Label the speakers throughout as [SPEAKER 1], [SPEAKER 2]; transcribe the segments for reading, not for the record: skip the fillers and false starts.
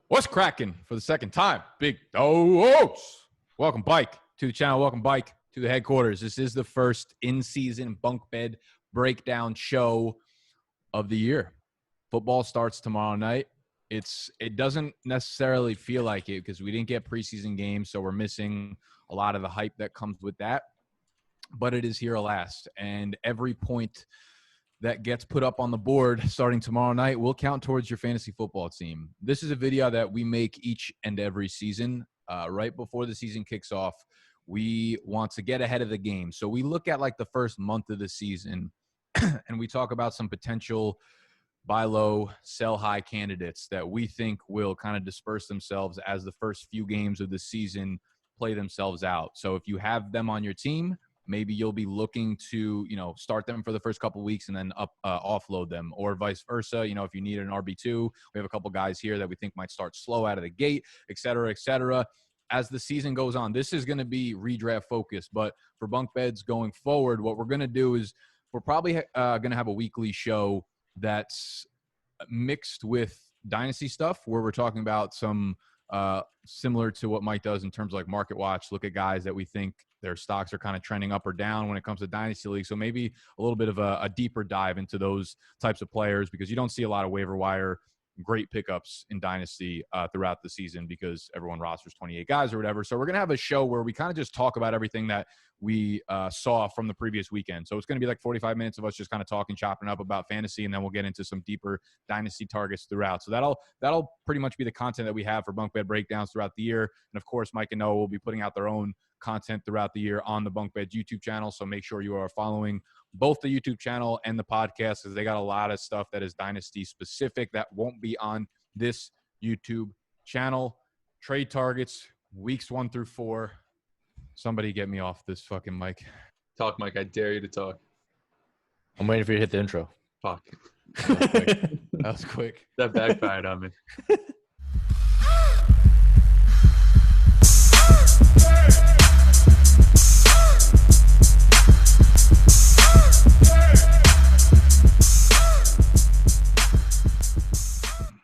[SPEAKER 1] What's cracking for the second time? Big Dogs. Welcome, Bike, to the channel. Welcome, Bike, to the headquarters. This is the first in-season Bunkbed breakdown show of the year. Football starts tomorrow night. It doesn't necessarily feel like it because we didn't get preseason games, so we're missing a lot of the hype that comes with that. But it is here last, and every point that gets put up on the board starting tomorrow night will count towards your fantasy football team. This is a video that we make each and every season. Right before the season kicks off, we want to get ahead of the game. So we look at like the first month of the season and we talk about some potential buy low, sell high candidates that we think will kind of disperse themselves as the first few games of the season play themselves out. So if you have them on your team, maybe you'll be looking to, start them for the first couple of weeks and then offload them, or vice versa. If you need an RB2, we have a couple guys here that we think might start slow out of the gate, et cetera, et cetera. As the season goes on, this is going to be redraft focused, but for bunk beds going forward, what we're going to do is we're probably going to have a weekly show that's mixed with dynasty stuff where we're talking about some similar to what Mike does in terms of like market watch, look at guys that we think their stocks are kind of trending up or down when it comes to dynasty league. So maybe a little bit of a deeper dive into those types of players, because you don't see a lot of waiver wire great pickups in dynasty throughout the season because everyone rosters 28 guys or whatever. So we're going to have a show where we kind of just talk about everything that we saw from the previous weekend. So it's going to be like 45 minutes of us just kind of talking, chopping up about fantasy, and then we'll get into some deeper dynasty targets throughout. So that'll pretty much be the content that we have for bunk bed breakdowns throughout the year. And of course, Mike and Noah will be putting out their own content throughout the year on the Bunkbed YouTube channel. So make sure you are following both the YouTube channel and the podcast, because they got a lot of stuff that is dynasty specific that won't be on this YouTube channel. Trade targets, weeks 1 through 4. Somebody get me off this fucking mic.
[SPEAKER 2] Talk, Mike. I dare you to talk.
[SPEAKER 3] I'm waiting for you to hit the intro.
[SPEAKER 2] Fuck.
[SPEAKER 1] That was quick.
[SPEAKER 2] That backfired on me.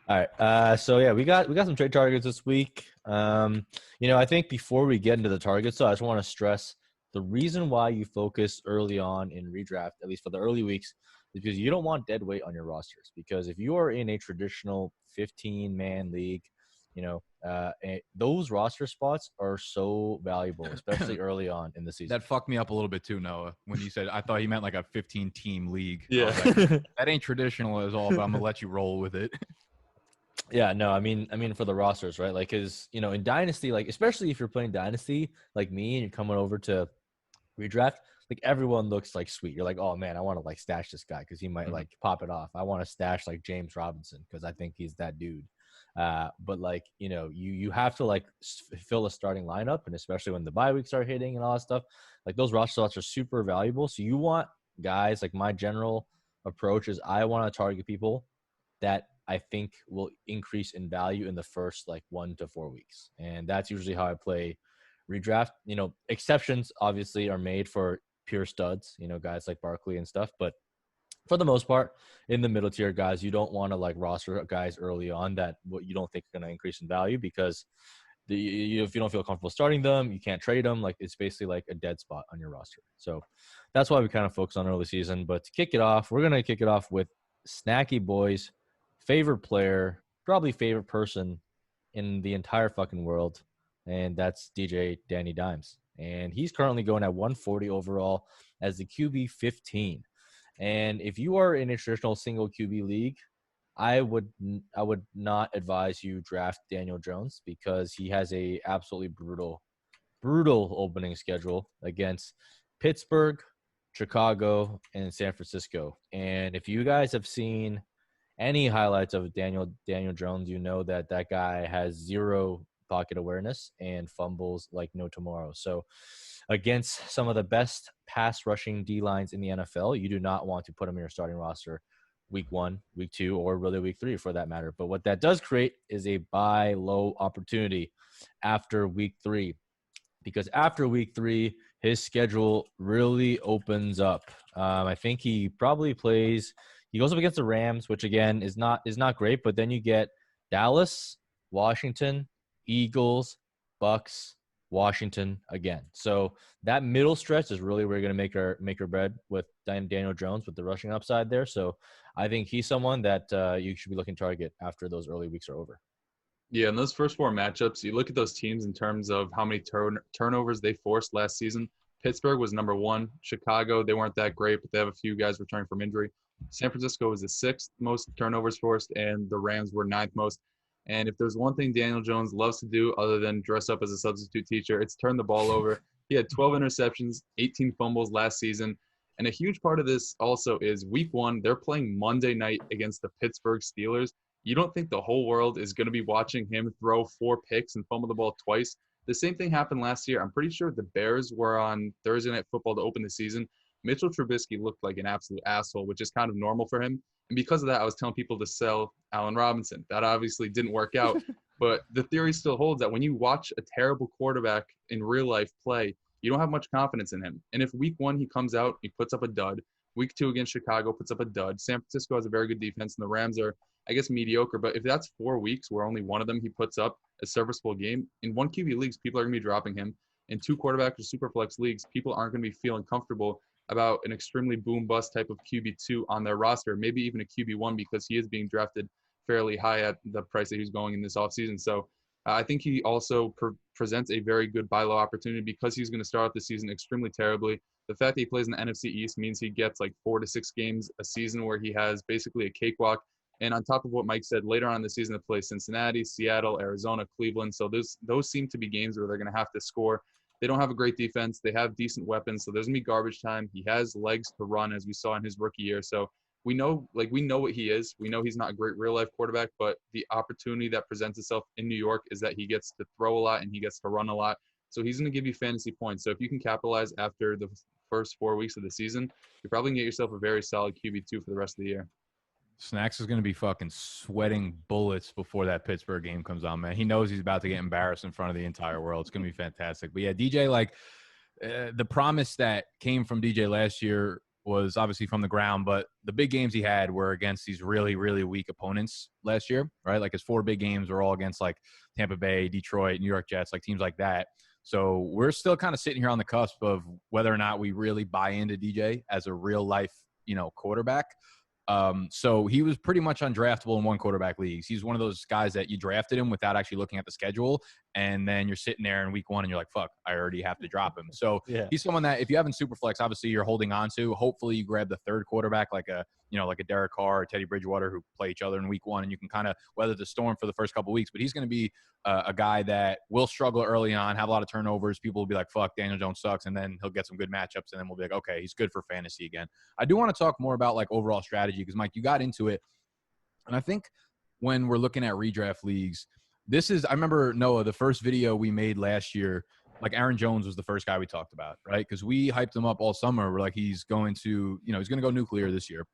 [SPEAKER 3] All right. So yeah, we got some trade targets this week. I think before we get into the targets, so I just want to stress the reason why you focus early on in redraft, at least for the early weeks, is because you don't want dead weight on your rosters. Because if you are in a traditional 15-man league, those roster spots are so valuable, especially early on in the season.
[SPEAKER 1] That fucked me up a little bit too, Noah, when you said, I thought he meant like a 15-team league.
[SPEAKER 2] Yeah.
[SPEAKER 1] Like, that ain't traditional at all, but I'm going to let you roll with it.
[SPEAKER 3] Yeah, no, I mean for the rosters, right? Like, cause in Dynasty, like especially if you're playing Dynasty like me and you're coming over to redraft, like everyone looks like sweet. You're like, oh man, I want to like stash this guy because he might like pop it off. I want to stash like James Robinson because I think he's that dude. But like you have to like fill a starting lineup, and especially when the bye weeks are hitting and all that stuff, like those roster slots are super valuable. So you want guys, like my general approach is I want to target people that I think will increase in value in the first like 1 to 4 weeks. And that's usually how I play redraft. Exceptions obviously are made for pure studs, guys like Barkley and stuff. But for the most part, in the middle tier guys, you don't want to like roster guys early on that what you don't think are going to increase in value, because if you don't feel comfortable starting them, you can't trade them. Like it's basically like a dead spot on your roster. So that's why we kind of focus on early season. But to kick it off, we're going to kick it off with Snacky Boy's favorite player, probably favorite person in the entire fucking world, and that's DJ Danny Dimes. And he's currently going at 140 overall as the QB 15. And if you are in a traditional single QB league, I would not advise you draft Daniel Jones, because he has a absolutely brutal opening schedule against Pittsburgh, Chicago, and San Francisco. And if you guys have seen any highlights of Daniel Jones, you know that guy has zero pocket awareness and fumbles like no tomorrow. So against some of the best pass rushing D lines in the NFL, you do not want to put him in your starting roster week 1, week 2, or really week 3 for that matter. But what that does create is a buy low opportunity after week 3, because after week 3, his schedule really opens up. I think he probably plays. He goes up against the Rams, which again is not great, but then you get Dallas, Washington, Eagles, Bucks, Washington again. So that middle stretch is really where we're going to make our bread with Daniel Jones with the rushing upside there. So I think he's someone that you should be looking to target after those early weeks are over.
[SPEAKER 2] Yeah, in those first 4 matchups, you look at those teams in terms of how many turnovers they forced last season. Pittsburgh was number 1. Chicago, they weren't that great, but they have a few guys returning from injury. San Francisco was the 6th most turnovers forced, and the Rams were 9th most. And if there's one thing Daniel Jones loves to do other than dress up as a substitute teacher, it's turn the ball over. He had 12 interceptions, 18 fumbles last season. And a huge part of this also is week 1, they're playing Monday night against the Pittsburgh Steelers. You don't think the whole world is going to be watching him throw 4 picks and fumble the ball twice. The same thing happened last year. I'm pretty sure the Bears were on Thursday Night Football to open the season. Mitchell Trubisky looked like an absolute asshole, which is kind of normal for him. And because of that, I was telling people to sell Allen Robinson. That obviously didn't work out. But the theory still holds that when you watch a terrible quarterback in real life play, you don't have much confidence in him. And if week 1 he comes out, he puts up a dud. Week 2 against Chicago puts up a dud. San Francisco has a very good defense, and the Rams are, I guess, mediocre. But if that's 4 weeks where only one of them he puts up a serviceable game, in 1 QB leagues, people are going to be dropping him. In 2 quarterback or super flex leagues, people aren't going to be feeling comfortable about an extremely boom-bust type of QB2 on their roster, maybe even a QB1 because he is being drafted fairly high at the price that he's going in this offseason. So I think he also presents a very good buy low opportunity because he's going to start the season extremely terribly. The fact that he plays in the NFC East means he gets like 4 to 6 games a season where he has basically a cakewalk. And on top of what Mike said, later on in the season, they play Cincinnati, Seattle, Arizona, Cleveland. So those seem to be games where they're going to have to score. They don't have a great defense. They have decent weapons. So there's going to be garbage time. He has legs to run, as we saw in his rookie year. So we know what he is. We know he's not a great real-life quarterback, but the opportunity that presents itself in New York is that he gets to throw a lot and he gets to run a lot. So he's going to give you fantasy points. So if you can capitalize after the first 4 weeks of the season, you're probably going to get yourself a very solid QB2 for the rest of the year.
[SPEAKER 1] Snacks is going to be fucking sweating bullets before that Pittsburgh game comes on, man. He knows he's about to get embarrassed in front of the entire world. It's going to be fantastic. But yeah, DJ, the promise that came from DJ last year was obviously from the ground, but the big games he had were against these really, really weak opponents last year, right? Like his 4 big games were all against like Tampa Bay, Detroit, New York Jets, like teams like that. So we're still kind of sitting here on the cusp of whether or not we really buy into DJ as a real life, quarterback. So he was pretty much undraftable in 1 quarterback leagues. He's one of those guys that you drafted him without actually looking at the schedule. And then you're sitting there in week 1 and you're like, fuck, I already have to drop him. So yeah. He's someone that if you have in Superflex, obviously you're holding on to. Hopefully you grab the 3rd quarterback, like a Derek Carr or Teddy Bridgewater who play each other in week 1 and you can kind of weather the storm for the first couple of weeks. But he's going to be a guy that will struggle early on, have a lot of turnovers. People will be like, fuck, Daniel Jones sucks. And then he'll get some good matchups and then we'll be like, okay, he's good for fantasy again. I do want to talk more about like overall strategy because Mike, you got into it. And I think when we're looking at redraft leagues, I remember, Noah, the first video we made last year, like Aaron Jones was the first guy we talked about, right? Because we hyped him up all summer. We're like, he's going to go nuclear this year.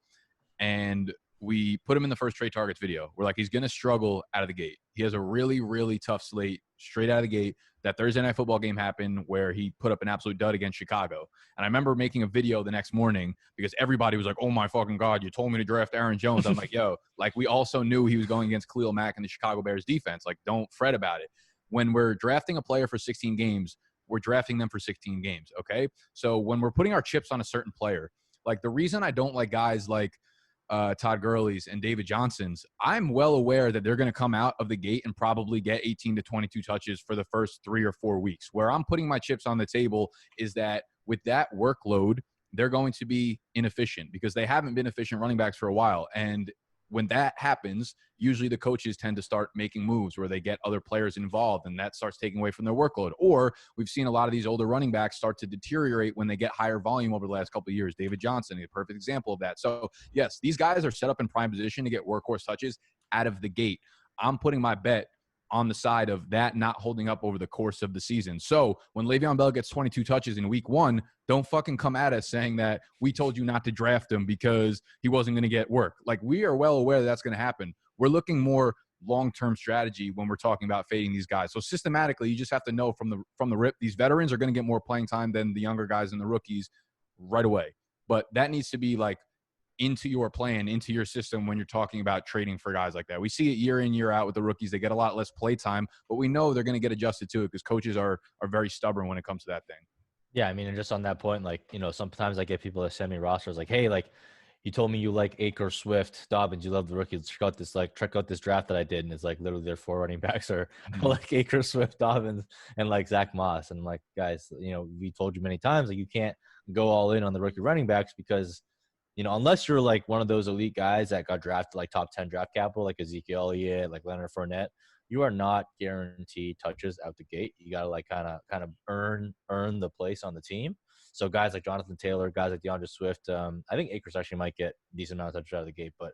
[SPEAKER 1] And we put him in the first trade targets video. We're like, he's going to struggle out of the gate. He has a really, really tough slate straight out of the gate. That Thursday night football game happened where he put up an absolute dud against Chicago. And I remember making a video the next morning because everybody was like, oh my fucking God, you told me to draft Aaron Jones. I'm like, yo, like we also knew he was going against Khalil Mack and the Chicago Bears defense. Like, don't fret about it. When we're drafting a player for 16 games, we're drafting them for 16 games, okay? So when we're putting our chips on a certain player, like the reason I don't like guys like Todd Gurley's and David Johnson's, I'm well aware that they're going to come out of the gate and probably get 18 to 22 touches for the first 3 or 4 weeks. Where I'm putting my chips on the table is that with that workload, they're going to be inefficient because they haven't been efficient running backs for a while. And when that happens, usually the coaches tend to start making moves where they get other players involved and that starts taking away from their workload. Or we've seen a lot of these older running backs start to deteriorate when they get higher volume over the last couple of years. David Johnson, a perfect example of that. So yes, these guys are set up in prime position to get workhorse touches out of the gate. I'm putting my bet on the side of that not holding up over the course of the season. So when Le'Veon Bell gets 22 touches in week 1, don't fucking come at us saying that we told you not to draft him because he wasn't going to get work. Like, we are well aware that's going to happen. We're looking more long-term strategy when we're talking about fading these guys. So systematically, you just have to know from the rip, these veterans are going to get more playing time than the younger guys and the rookies right away. But that needs to be like into your plan, into your system when you're talking about trading for guys like that. We see it year in, year out with the rookies. They get a lot less play time, but we know they're going to get adjusted to it because coaches are very stubborn when it comes to that thing.
[SPEAKER 3] Yeah, I mean, and just on that point, like, sometimes I get people that send me rosters like, hey, like, you told me you like Akers, Swift, Dobbins, you love the rookies. Check out this draft that I did. And it's like literally their 4 running backs are like Akers, Swift, Dobbins, and like Zach Moss. And like, guys, we told you many times, like, you can't go all in on the rookie running backs because, unless you're like one of those elite guys that got drafted like top 10 draft capital, like Ezekiel Elliott, like Leonard Fournette, you are not guaranteed touches out the gate. You got to like kind of earn the place on the team. So guys like Jonathan Taylor, guys like DeAndre Swift, I think Akers actually might get a decent amount of touches out of the gate, but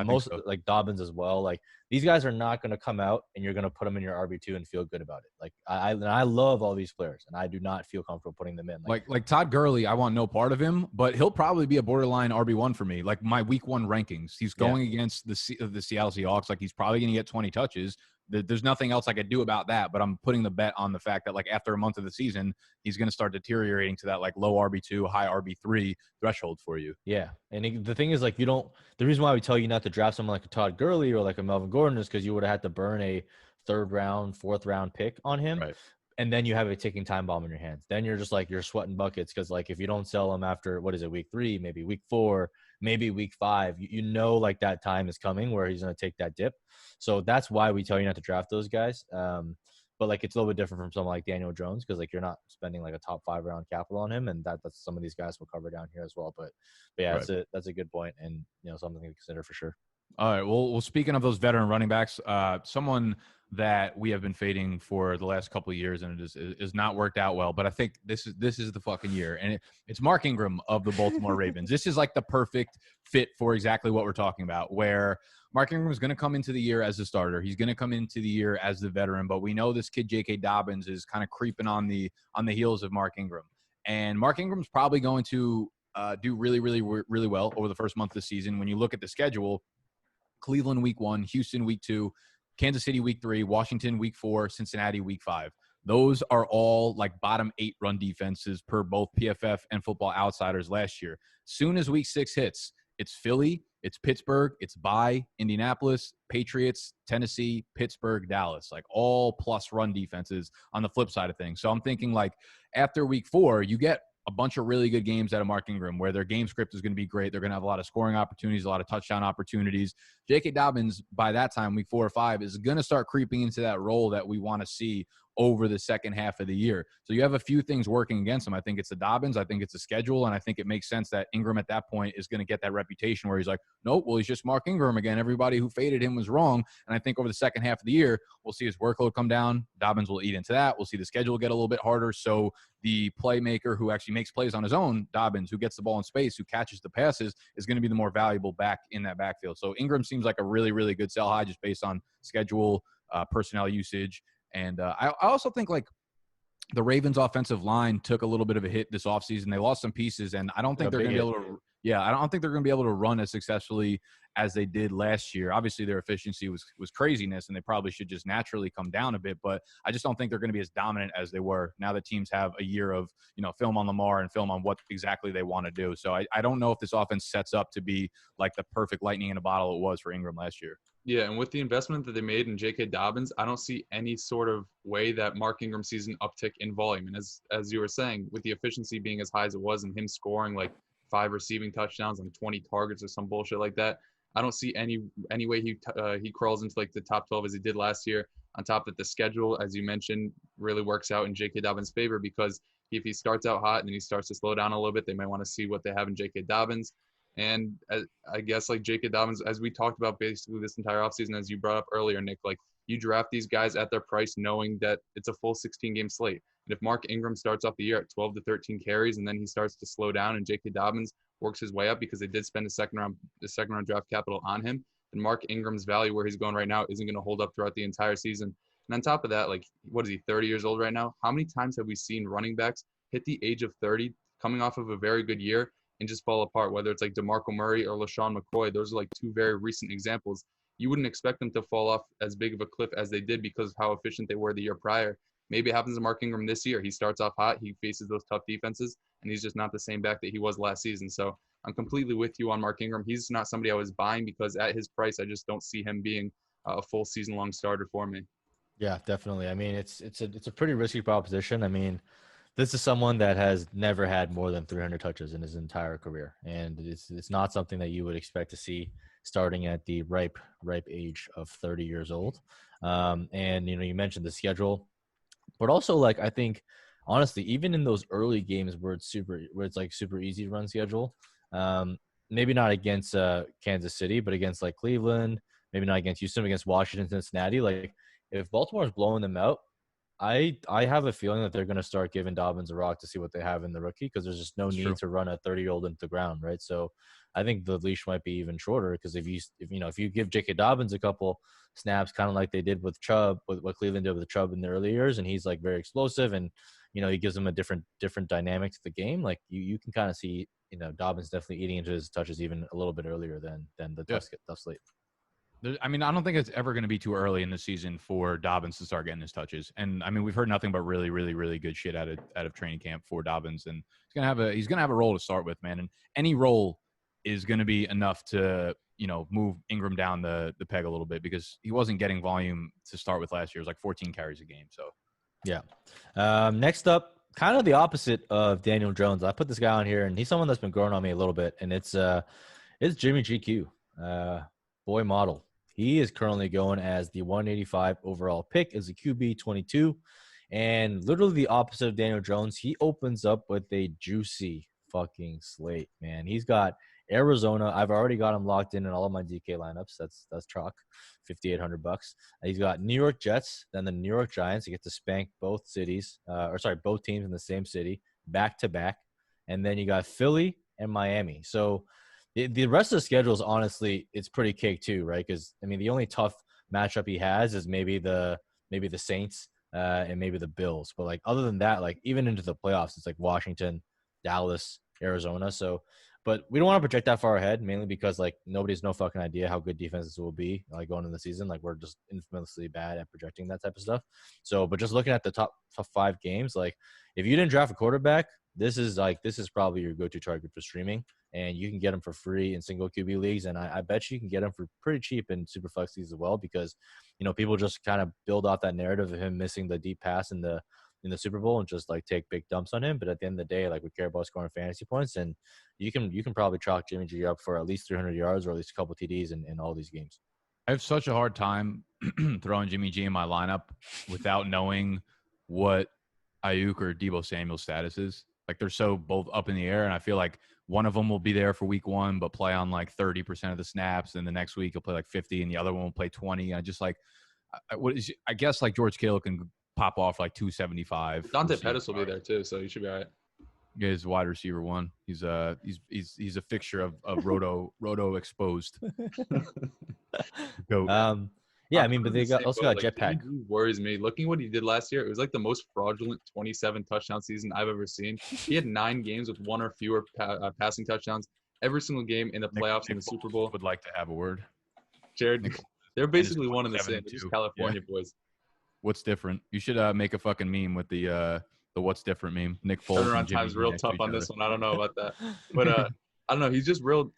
[SPEAKER 3] most so. Like Dobbins as well. Like these guys are not going to come out and you're going to put them in your RB2 and feel good about it. Like I love all these players and I do not feel comfortable putting them in.
[SPEAKER 1] Like Todd Gurley, I want no part of him, but he'll probably be a borderline RB1 for me. Like my week 1 rankings, he's going against the Seattle Seahawks. Like he's probably going to get 20 touches. There's nothing else I could do about that, but I'm putting the bet on the fact that like after a month of the season, he's going to start deteriorating to that like low RB2, high RB3 threshold for you.
[SPEAKER 3] Yeah. And the thing is like, the reason why we tell you not to draft someone like a Todd Gurley or like a Melvin Gordon is because you would have had to burn a 3rd round, 4th round pick on him.
[SPEAKER 1] Right.
[SPEAKER 3] And then you have a ticking time bomb in your hands. Then you're just like, you're sweating buckets. Cause like, if you don't sell them after, week 3, maybe week 4, maybe week 5, like that time is coming where he's going to take that dip. So that's why we tell you not to draft those guys. But like, it's a little bit different from someone like Daniel Jones. Cause like, you're not spending like a top 5 round capital on him. And that's some of these guys will cover down here as well. But yeah, right. That's a good point. And something to consider for sure.
[SPEAKER 1] All right. Well, speaking of those veteran running backs, someone that we have been fading for the last couple of years, and it is not worked out well. But I think this is the fucking year, and it's Mark Ingram of the Baltimore Ravens. This is like the perfect fit for exactly what we're talking about, where Mark Ingram is going to come into the year as a starter. He's going to come into the year as the veteran, but we know this kid J.K. Dobbins is kind of creeping on the heels of Mark Ingram, and Mark Ingram's probably going to do really, really, really well over the first month of the season. When you look at the schedule, Cleveland week 1, Houston week 2, Kansas City week 3, Washington week 4, Cincinnati week 5. Those are all like bottom 8 run defenses per both PFF and Football Outsiders last year. Soon as week 6 hits, it's Philly, it's Pittsburgh, it's bye, Indianapolis, Patriots, Tennessee, Pittsburgh, Dallas, like all plus run defenses on the flip side of things. So I'm thinking like after week 4, you get a bunch of really good games out of Mark Ingram where their game script is going to be great. They're going to have a lot of scoring opportunities, a lot of touchdown opportunities. J.K. Dobbins, by that time, week 4 or 5, is going to start creeping into that role that we want to see over the second half of the year. So you have a few things working against him. I think it's the Dobbins. I think it's the schedule. And I think it makes sense that Ingram at that point is going to get that reputation where he's like, nope, well, he's just Mark Ingram again. Everybody who faded him was wrong. And I think over the second half of the year, we'll see his workload come down. Dobbins will eat into that. We'll see the schedule get a little bit harder. So the playmaker who actually makes plays on his own, Dobbins, who gets the ball in space, who catches the passes, is going to be the more valuable back in that backfield. So Ingram seems like a really, really good sell high just based on schedule, personnel usage. And I also think like the Ravens offensive line took a little bit of a hit this offseason. They lost some pieces, and I don't think they're going to be able to – I don't think they're going to be able to run as successfully as they did last year. Obviously, their efficiency was craziness, and they probably should just naturally come down a bit. But I just don't think they're going to be as dominant as they were now that teams have a year of, film on Lamar and film on what exactly they want to do. So I don't know if this offense sets up to be like the perfect lightning in a bottle it was for Ingram last year.
[SPEAKER 2] Yeah, and with the investment that they made in J.K. Dobbins, I don't see any sort of way that Mark Ingram sees an uptick in volume. And as you were saying, with the efficiency being as high as it was and him scoring like 5 receiving touchdowns on 20 targets or some bullshit like that, I don't see any way he crawls into like the top 12 as he did last year. On top of the schedule, as you mentioned, really works out in J.K. Dobbins' favor because if he starts out hot and then he starts to slow down a little bit, they might want to see what they have in J.K. Dobbins. And I guess like J.K. Dobbins, as we talked about basically this entire offseason, as you brought up earlier, Nick, like you draft these guys at their price knowing that it's a full 16-game slate. And if Mark Ingram starts off the year at 12 to 13 carries and then he starts to slow down and J.K. Dobbins works his way up because they did spend the second round draft capital on him, then Mark Ingram's value where he's going right now isn't going to hold up throughout the entire season. And on top of that, like, what is he, 30 years old right now? How many times have we seen running backs hit the age of 30 coming off of a very good year and just fall apart, whether it's like DeMarco Murray or LaShawn McCoy? Those are like 2 very recent examples. You wouldn't expect them to fall off as big of a cliff as they did because of how efficient they were the year prior. Maybe it happens to Mark Ingram this year. He starts off hot, he faces those tough defenses, and he's just not the same back that he was last season. So I'm completely with you on Mark Ingram. He's not somebody I was buying because at his price, I just don't see him being a full season-long starter for me.
[SPEAKER 3] Yeah, definitely. I mean, it's a pretty risky proposition. I mean, this is someone that has never had more than 300 touches in his entire career, and it's not something that you would expect to see starting at the ripe age of 30 years old. And you mentioned the schedule, but also like I think honestly, even in those early games where it's like super easy to run schedule, um, maybe not against Kansas City, but against like Cleveland, maybe not against Houston, against Washington, Cincinnati, like if Baltimore's blowing them out, I have a feeling that they're going to start giving Dobbins a rock to see what they have in the rookie because there's just no need to run a 30-year-old into the ground, right? So I think the leash might be even shorter because if you give J.K. Dobbins a couple snaps, kind of like they did with Chubb, with what Cleveland did with Chubb in the early years, and he's like very explosive and he gives them a different dynamic to the game. Like you can kind of see Dobbins definitely eating into his touches even a little bit earlier than the tough slate.
[SPEAKER 1] I mean, I don't think it's ever going to be too early in the season for Dobbins to start getting his touches. And I mean, we've heard nothing but really, really, really good shit out of training camp for Dobbins, and he's gonna have a role to start with, man. And any role is going to be enough to move Ingram down the peg a little bit because he wasn't getting volume to start with last year. It was like 14 carries a game. So
[SPEAKER 3] yeah. Next up, kind of the opposite of Daniel Jones. I put this guy on here, and he's someone that's been growing on me a little bit, and it's Jimmy GQ, boy model. He is currently going as the 185 overall pick as a QB 22, and literally the opposite of Daniel Jones. He opens up with a juicy fucking slate, man. He's got Arizona. I've already got him locked in all of my DK lineups. That's chalk, $5,800. He's got New York Jets, then the New York Giants. You get to spank both teams in the same city back to back, and then you got Philly and Miami. So the rest of the schedule is honestly it's pretty cake too, right? Because I mean the only tough matchup he has is maybe the Saints and maybe the Bills, but like other than that, like even into the playoffs, it's like Washington, Dallas, Arizona. So, but we don't want to project that far ahead, mainly because like nobody's no fucking idea how good defenses will be like going into the season. Like we're just infamously bad at projecting that type of stuff. So, but just looking at the top 5 games, like if you didn't draft a quarterback, this is probably your go-to target for streaming, and you can get them for free in single QB leagues, and I bet you can get them for pretty cheap in super flex leagues as well because people just kind of build off that narrative of him missing the deep pass in the Super Bowl and just like take big dumps on him. But at the end of the day, like we care about scoring fantasy points, and you can probably chalk Jimmy G up for at least 300 yards or at least a couple TDs in all these games.
[SPEAKER 1] I have such a hard time throwing Jimmy G in my lineup without knowing what Ayuk or Deebo Samuel's status is. Like they're so both up in the air, and I feel like one of them will be there for week 1, but play on like 30% of the snaps, and the next week he'll play like 50, and the other one will play 20. I just like, I guess like George Kittle can pop off like 275.
[SPEAKER 2] Dante Pettis will be there too, so you should be all right.
[SPEAKER 1] Yeah, he's wide receiver 1. He's a fixture of Roto exposed.
[SPEAKER 3] Yeah, I mean, but they also got Jetpack.
[SPEAKER 2] Worries me. Looking what he did last year, it was like the most fraudulent 27 touchdown season I've ever seen. He had 9 games with 1 or fewer passing touchdowns every single game in the playoffs and the Super Bowl.
[SPEAKER 1] Would like to have a word,
[SPEAKER 2] Jared. They're basically one and the same. They're just California boys.
[SPEAKER 1] What's different? You should make a fucking meme with the what's different meme. Nick Foles.
[SPEAKER 2] Turnaround time's real tough on this one. I don't know about that, but I don't know. He's just real.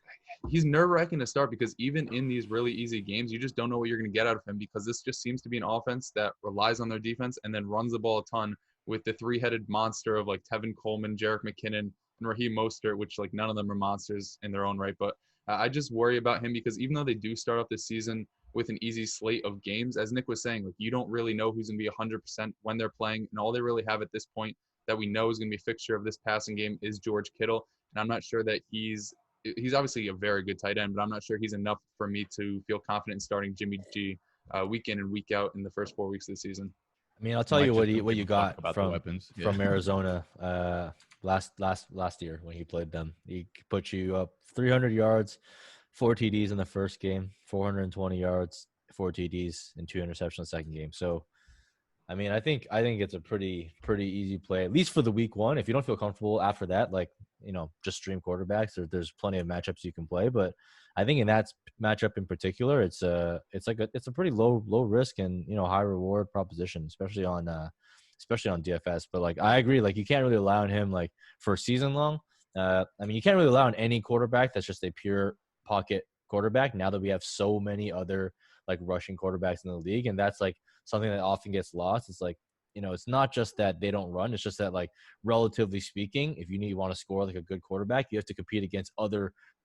[SPEAKER 2] He's nerve-wracking to start because even in these really easy games, you just don't know what you're going to get out of him because this just seems to be an offense that relies on their defense and then runs the ball a ton with the 3-headed monster of like Tevin Coleman, Jerick McKinnon, and Raheem Mostert, which like none of them are monsters in their own right. But I just worry about him because even though they do start off this season with an easy slate of games, as Nick was saying, like you don't really know who's going to be 100% when they're playing, and all they really have at this point that we know is going to be a fixture of this passing game is George Kittle, and I'm not sure that he's obviously a very good tight end, but I'm not sure he's enough for me to feel confident in starting Jimmy G week in and week out in the first 4 weeks of the season.
[SPEAKER 3] I mean, I'll tell you what you got from Arizona last year when he played them. He put you up 300 yards, 4 TDs in the first game, 420 yards, 4 TDs, and 2 interceptions in the second game. So, I mean, I think it's a pretty easy play, at least for the week 1. If you don't feel comfortable after that, like, just stream quarterbacks. There's plenty of matchups you can play, but I think in that matchup in particular, it's a pretty low risk and high reward proposition, especially on DFS. But like I agree, like you can't really rely on him like for a season long. I mean, you can't really rely on any quarterback that's just a pure pocket quarterback now that we have so many other like rushing quarterbacks in the league. And that's like something that often gets lost. It's like, it's not just that they don't run. It's just that, like, relatively speaking, if you want to score like a good quarterback, you have to compete against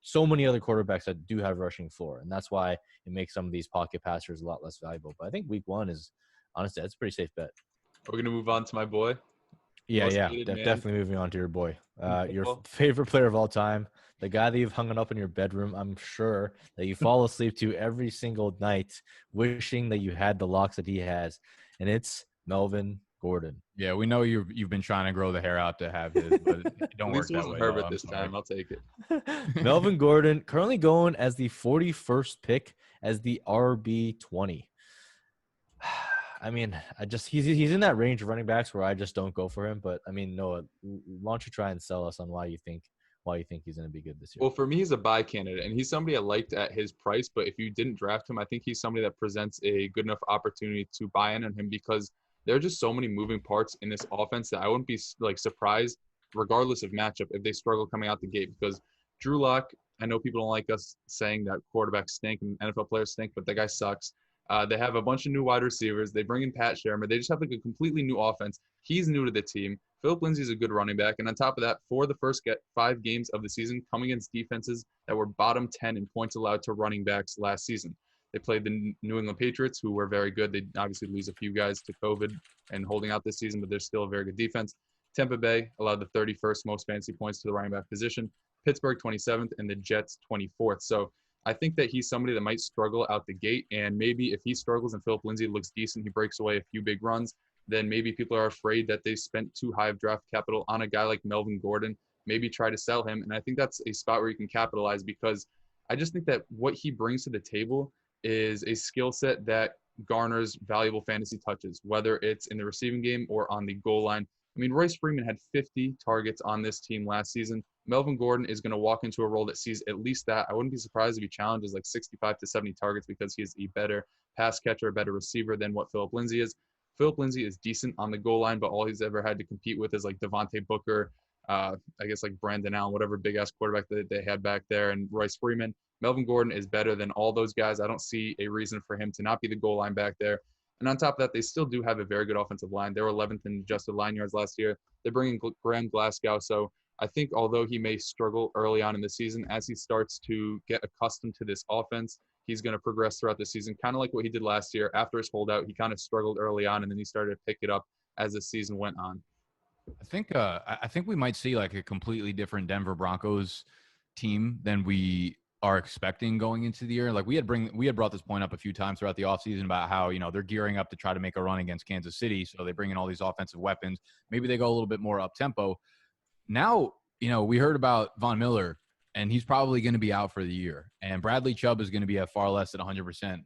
[SPEAKER 3] so many other quarterbacks that do have rushing floor. And that's why it makes some of these pocket passers a lot less valuable. But I think week 1 is, honestly, that's a pretty safe bet.
[SPEAKER 2] We're going to move on to my boy.
[SPEAKER 3] Yeah, definitely moving on to your boy. Your favorite player of all time, the guy that you've hung it up in your bedroom, I'm sure, that you fall asleep to every single night, wishing that you had the locks that he has. And it's Melvin Gordon.
[SPEAKER 1] Yeah, we know you've been trying to grow the hair out to have his, but it don't work that way.
[SPEAKER 2] At least it wasn't Herbert this time. I'll take it.
[SPEAKER 3] Melvin Gordon currently going as the 41st pick as the RB20. I mean, he's in that range of running backs where I just don't go for him. But I mean, Noah, why don't you try and sell us on why you think he's going to be good this year?
[SPEAKER 2] Well, for me, he's a buy candidate, and he's somebody I liked at his price. But if you didn't draft him, I think he's somebody that presents a good enough opportunity to buy in on him because there are just so many moving parts in this offense that I wouldn't be like surprised, regardless of matchup, if they struggle coming out the gate. Because Drew Lock, I know people don't like us saying that quarterbacks stink and NFL players stink, but that guy sucks. They have a bunch of new wide receivers. They bring in Pat Shermer. They just have like a completely new offense. He's new to the team. Philip Lindsay's a good running back. And on top of that, for the first 5 games of the season, coming against defenses that were bottom 10 in points allowed to running backs last season. They played the New England Patriots, who were very good. They obviously lose a few guys to COVID and holding out this season, but they're still a very good defense. Tampa Bay allowed the 31st most fantasy points to the running back position. Pittsburgh 27th and the Jets 24th. So I think that he's somebody that might struggle out the gate, and maybe if he struggles and Philip Lindsay looks decent, he breaks away a few big runs, then maybe people are afraid that they spent too high of draft capital on a guy like Melvin Gordon, maybe try to sell him. And I think that's a spot where you can capitalize because I just think that what he brings to the table is a skill set that garners valuable fantasy touches, whether it's in the receiving game or on the goal line. I mean, Royce Freeman had 50 targets on this team last season. Melvin Gordon is going to walk into a role that sees at least that. I wouldn't be surprised if he challenges like 65 to 70 targets because he is a better pass catcher, a better receiver than what Philip Lindsay is. Philip Lindsay is decent on the goal line, but all he's ever had to compete with is like Devontae Booker, I guess like Brandon Allen, whatever big-ass quarterback that they had back there, and Royce Freeman. Melvin Gordon is better than all those guys. I don't see a reason for him to not be the goal line back there. And on top of that, they still do have a very good offensive line. They were 11th in adjusted line yards last year. They're bringing Graham Glasgow. So I think although he may struggle early on in the season, as he starts to get accustomed to this offense, he's going to progress throughout the season, kind of like what he did last year. After his holdout, he kind of struggled early on, and then he started to pick it up as the season went on.
[SPEAKER 1] I think we might see like a completely different Denver Broncos team than we are expecting going into the year. Like we had brought this point up a few times throughout the offseason about how, they're gearing up to try to make a run against Kansas City. So they bring in all these offensive weapons. Maybe they go a little bit more up tempo. Now, we heard about Von Miller, and he's probably going to be out for the year. And Bradley Chubb is going to be at far less than 100%.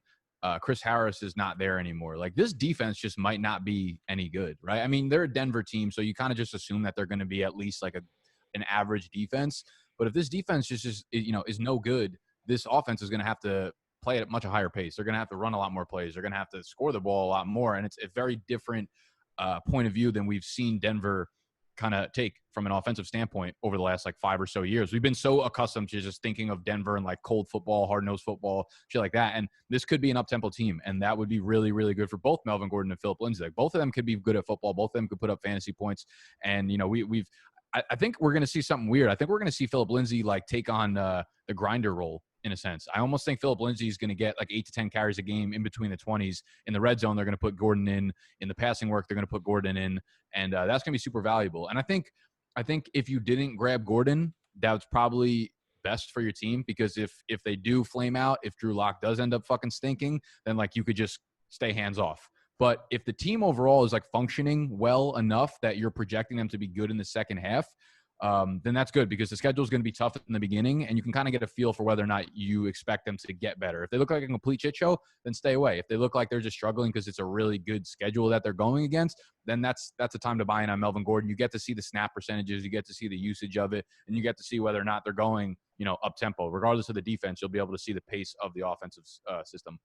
[SPEAKER 1] Chris Harris is not there anymore. Like this defense just might not be any good, right? I mean, they're a Denver team, so you kind of just assume that they're going to be at least like an average defense. But if this defense just is no good, this offense is going to have to play at a much higher pace. They're going to have to run a lot more plays. They're going to have to score the ball a lot more. And it's a very different point of view than we've seen Denver kind of take from an offensive standpoint over the last like 5 or so years. We've been so accustomed to just thinking of Denver and like cold football, hard-nosed football, shit like that. And this could be an up-tempo team, and that would be really, really good for both Melvin Gordon and Philip Lindsay. Like both of them could be good at football. Both of them could put up fantasy points. And, I think we're going to see something weird. I think we're going to see Philip Lindsay like take on the grinder role in a sense. I almost think Philip Lindsay is going to get like 8 to 10 carries a game in between the 20s. In the red zone, they're going to put Gordon in. In the passing work, they're going to put Gordon in. And that's going to be super valuable. And I think if you didn't grab Gordon, that's probably best for your team because if they do flame out, if Drew Lock does end up fucking stinking, then like you could just stay hands off. But if the team overall is like functioning well enough that you're projecting them to be good in the second half, then that's good because the schedule is going to be tough in the beginning, and you can kind of get a feel for whether or not you expect them to get better. If they look like a complete shit show, then stay away. If they look like they're just struggling because it's a really good schedule that they're going against, then that's a time to buy in on Melvin Gordon. You get to see the snap percentages, you get to see the usage of it, and you get to see whether or not they're going, up tempo. Regardless of the defense, you'll be able to see the pace of the offensive system.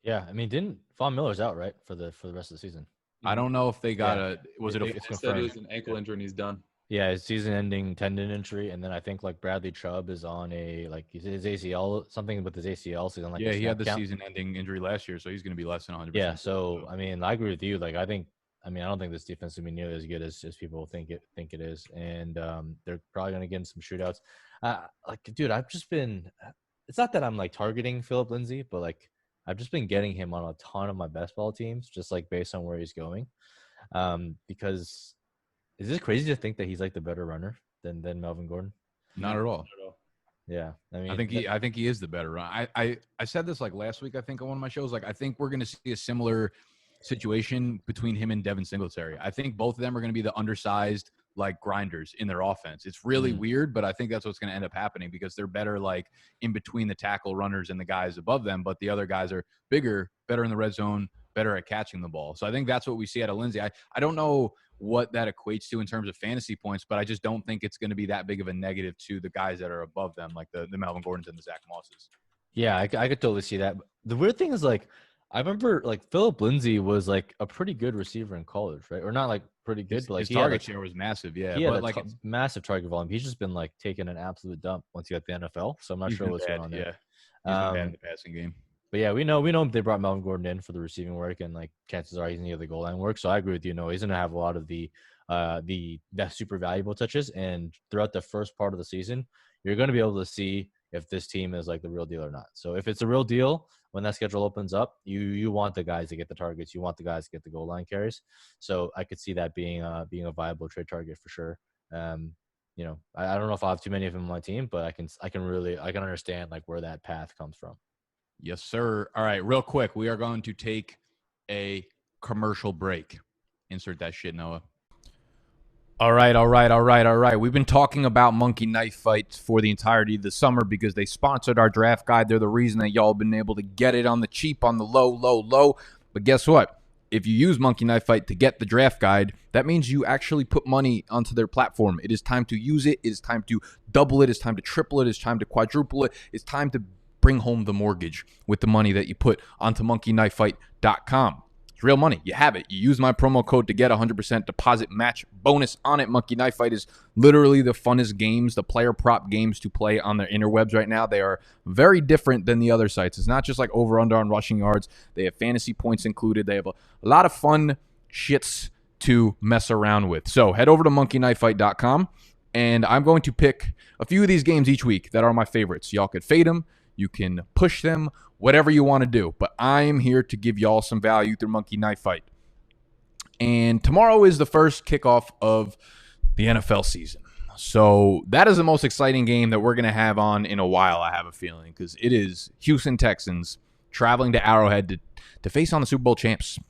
[SPEAKER 3] Yeah, I mean, didn't Von Miller's out right for the rest of the season?
[SPEAKER 1] I don't know if they got
[SPEAKER 2] it was an ankle injury and he's done.
[SPEAKER 3] Yeah, his season-ending tendon injury, and then I think like Bradley Chubb is on his ACL, something with his ACL, so he's on like
[SPEAKER 1] Yeah,
[SPEAKER 3] a
[SPEAKER 1] he had
[SPEAKER 3] snap
[SPEAKER 1] the
[SPEAKER 3] count.
[SPEAKER 1] season-ending injury last year, so he's going to be less than 100%.
[SPEAKER 3] Yeah, so I mean, I agree with you. Like, I don't think this defense is gonna be nearly as good as people think it is, and they're probably gonna get in some shootouts. Dude, I've just been. It's not that I'm like targeting Philip Lindsay, but like I've just been getting him on a ton of my best ball teams, just like based on where he's going. Because is this crazy to think that he's like the better runner than Melvin Gordon?
[SPEAKER 1] Not at all.
[SPEAKER 3] Yeah, I
[SPEAKER 1] I
[SPEAKER 3] mean,
[SPEAKER 1] think he is the better run. I said this like last week, I think, on one of my shows. Like, I think we're going to see a similar situation between him and Devin Singletary. I think both of them are going to be the undersized like grinders in their offense. It's really weird, but I think that's what's going to end up happening because they're better like in between the tackle runners and the guys above them, but the other guys are bigger, better in the red zone, better at catching the ball. So I think that's what we see out of Lindsay. I don't know what that equates to in terms of fantasy points, but I just don't think it's going to be that big of a negative to the guys that are above them, like the Melvin Gordons and the Zach Mosses.
[SPEAKER 3] yeah, I could totally see that. The weird thing is like I remember like Philip Lindsay was like a pretty good receiver in college, right? Or not like pretty good, but like
[SPEAKER 1] his target share was massive, yeah.
[SPEAKER 3] He had
[SPEAKER 1] but
[SPEAKER 3] a
[SPEAKER 1] like
[SPEAKER 3] massive target volume. He's just been like taking an absolute dump once he got the NFL. So I'm not sure what's going on there.
[SPEAKER 1] Yeah, he's been bad in the passing game.
[SPEAKER 3] But yeah, we know they brought Melvin Gordon in for the receiving work, and like chances are he's gonna get the goal line work. So I agree with you. No, he's gonna have a lot of the super valuable touches, and throughout the first part of the season, you're gonna be able to see if this team is like the real deal or not. So if it's a real deal, when that schedule opens up, you want the guys to get the targets, you want the guys to get the goal line carries. So I could see that being a viable trade target for sure. I don't know if I have too many of them on my team, but I can understand like where that path comes from.
[SPEAKER 1] Yes, sir. All right, real quick, we are going to take a commercial break. Insert that shit, Noah. All right. We've been talking about Monkey Knife Fights for the entirety of the summer because they sponsored our draft guide. They're the reason that y'all been able to get it on the cheap, on the low. But guess what? If you use Monkey Knife Fight to get the draft guide, that means you actually put money onto their platform. It is time to use it. It is time to double it. It's time to triple it. It's time to quadruple it. It's time to bring home the mortgage with the money that you put onto monkeyknifefight.com. It's real money. You have it. You use my promo code to get 100% deposit match bonus on it. Monkey Knife Fight is literally the funnest games, the player prop games to play on their interwebs right now. They are very different than the other sites. It's not just like over-under on rushing yards. They have fantasy points included. They have a lot of fun shits to mess around with. So head over to monkeyknifefight.com, and I'm going to pick a few of these games each week that are my favorites. Y'all could fade them. You can push them, whatever you want to do. But I am here to give y'all some value through Monkey Knife Fight. And tomorrow is the first kickoff of the NFL season. So that is the most exciting game that we're going to have on in a while, I have a feeling, because it is Houston Texans traveling to Arrowhead to face on the Super Bowl champs.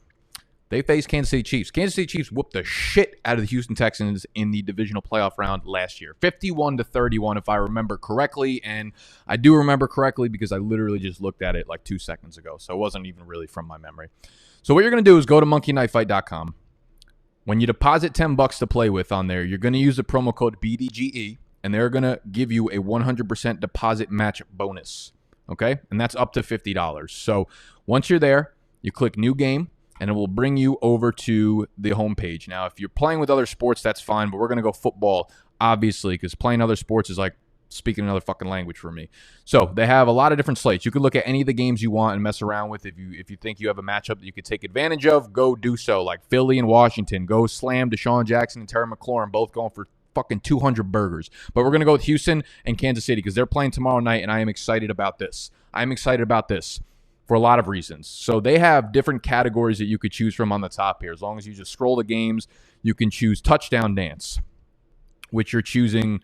[SPEAKER 1] They face Kansas City Chiefs. Kansas City Chiefs whooped the shit out of the Houston Texans in the divisional playoff round last year. 51-31, if I remember correctly. And I do remember correctly because I literally just looked at it like 2 seconds ago. So it wasn't even really from my memory. So what you're going to do is go to monkeyknifefight.com. When you deposit $10 to play with on there, you're going to use the promo code BDGE, and they're going to give you a 100% deposit match bonus. Okay? And that's up to $50. So once you're there, you click New Game, and it will bring you over to the homepage. Now, if you're playing with other sports, that's fine, but we're going to go football, obviously, because playing other sports is like speaking another fucking language for me. So they have a lot of different slates. You could look at any of the games you want and mess around with. If you think you have a matchup that you could take advantage of, go do so. Like Philly and Washington, go slam Deshaun Jackson and Terry McLaurin, both going for fucking 200 burgers. But we're going to go with Houston and Kansas City because they're playing tomorrow night, and I am excited about this. For a lot of reasons. So they have different categories that you could choose from on the top here. As long as you just scroll the games, you can choose touchdown dance, which you're choosing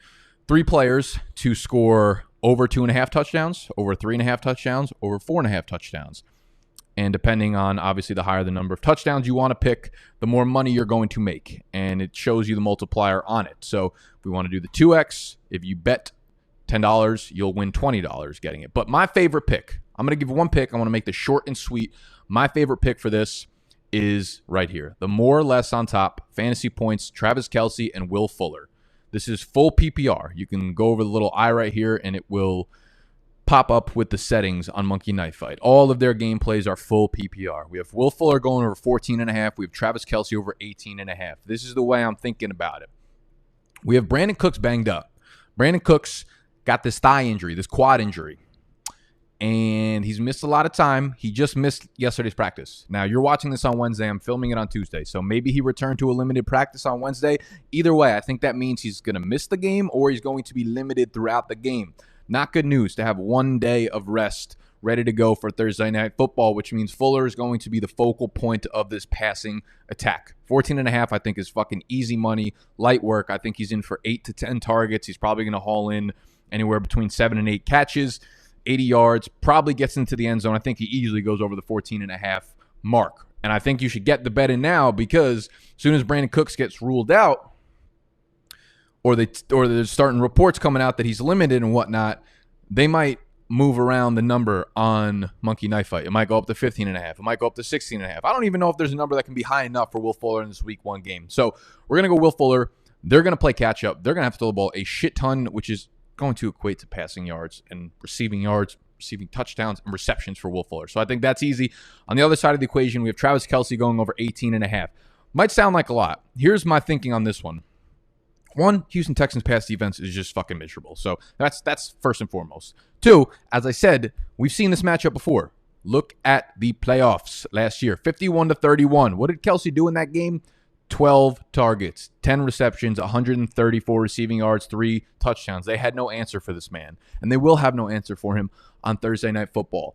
[SPEAKER 1] 3 players to score over 2.5 touchdowns, over 3.5 touchdowns, over 4.5 touchdowns. And depending on, obviously, the higher the number of touchdowns you want to pick, the more money you're going to make. And it shows you the multiplier on it. So if we want to do the 2x, if you bet $10, you'll win $20 getting it. But my favorite pick, I'm going to give one pick. I want to make this short and sweet. My favorite pick for this is right here. The more or less on top, fantasy points, Travis Kelce and Will Fuller. This is full PPR. You can go over the little eye right here, and it will pop up with the settings on Monkey Knife Fight. All of their gameplays are full PPR. We have Will Fuller going over 14.5. We have Travis Kelce over 18.5. This is the way I'm thinking about it. We have Brandon Cooks banged up. Brandon Cooks got this thigh injury, this quad injury, and he's missed a lot of time. He just missed yesterday's practice. Now, you're watching this on Wednesday. I'm filming it on Tuesday, so maybe he returned to a limited practice on Wednesday. Either way, I think that means he's going to miss the game or he's going to be limited throughout the game. Not good news to have 1 day of rest ready to go for Thursday Night Football, which means Fuller is going to be the focal point of this passing attack. 14.5, I think, is fucking easy money, light work. I think he's in for 8 to 10 targets. He's probably going to haul in anywhere between 7 and 8 catches, 80 yards, probably gets into the end zone. I think he easily goes over the 14.5 mark. And I think you should get the bet in now because as soon as Brandon Cooks gets ruled out, or there's starting reports coming out that he's limited and whatnot, they might move around the number on Monkey Knife Fight. It might go up to 15.5. It might go up to 16.5. I don't even know if there's a number that can be high enough for Will Fuller in this week 1 game. So we're going to go Will Fuller. They're going to play catch up. They're going to have to throw the ball a shit ton, which is going to equate to passing yards, receiving touchdowns, and receptions for Will Fuller. So I think that's easy. On the other side of the equation, we have Travis Kelce going over 18.5. Might sound like a lot. Here's my thinking on this one. 1, Houston Texans pass defense is just fucking miserable. So that's first and foremost. 2, as I said, we've seen this matchup before. Look at the playoffs last year. 51-31. What did Kelce do in that game? 12 targets, 10 receptions, 134 receiving yards, 3 touchdowns. They had no answer for this man, and they will have no answer for him on Thursday Night Football.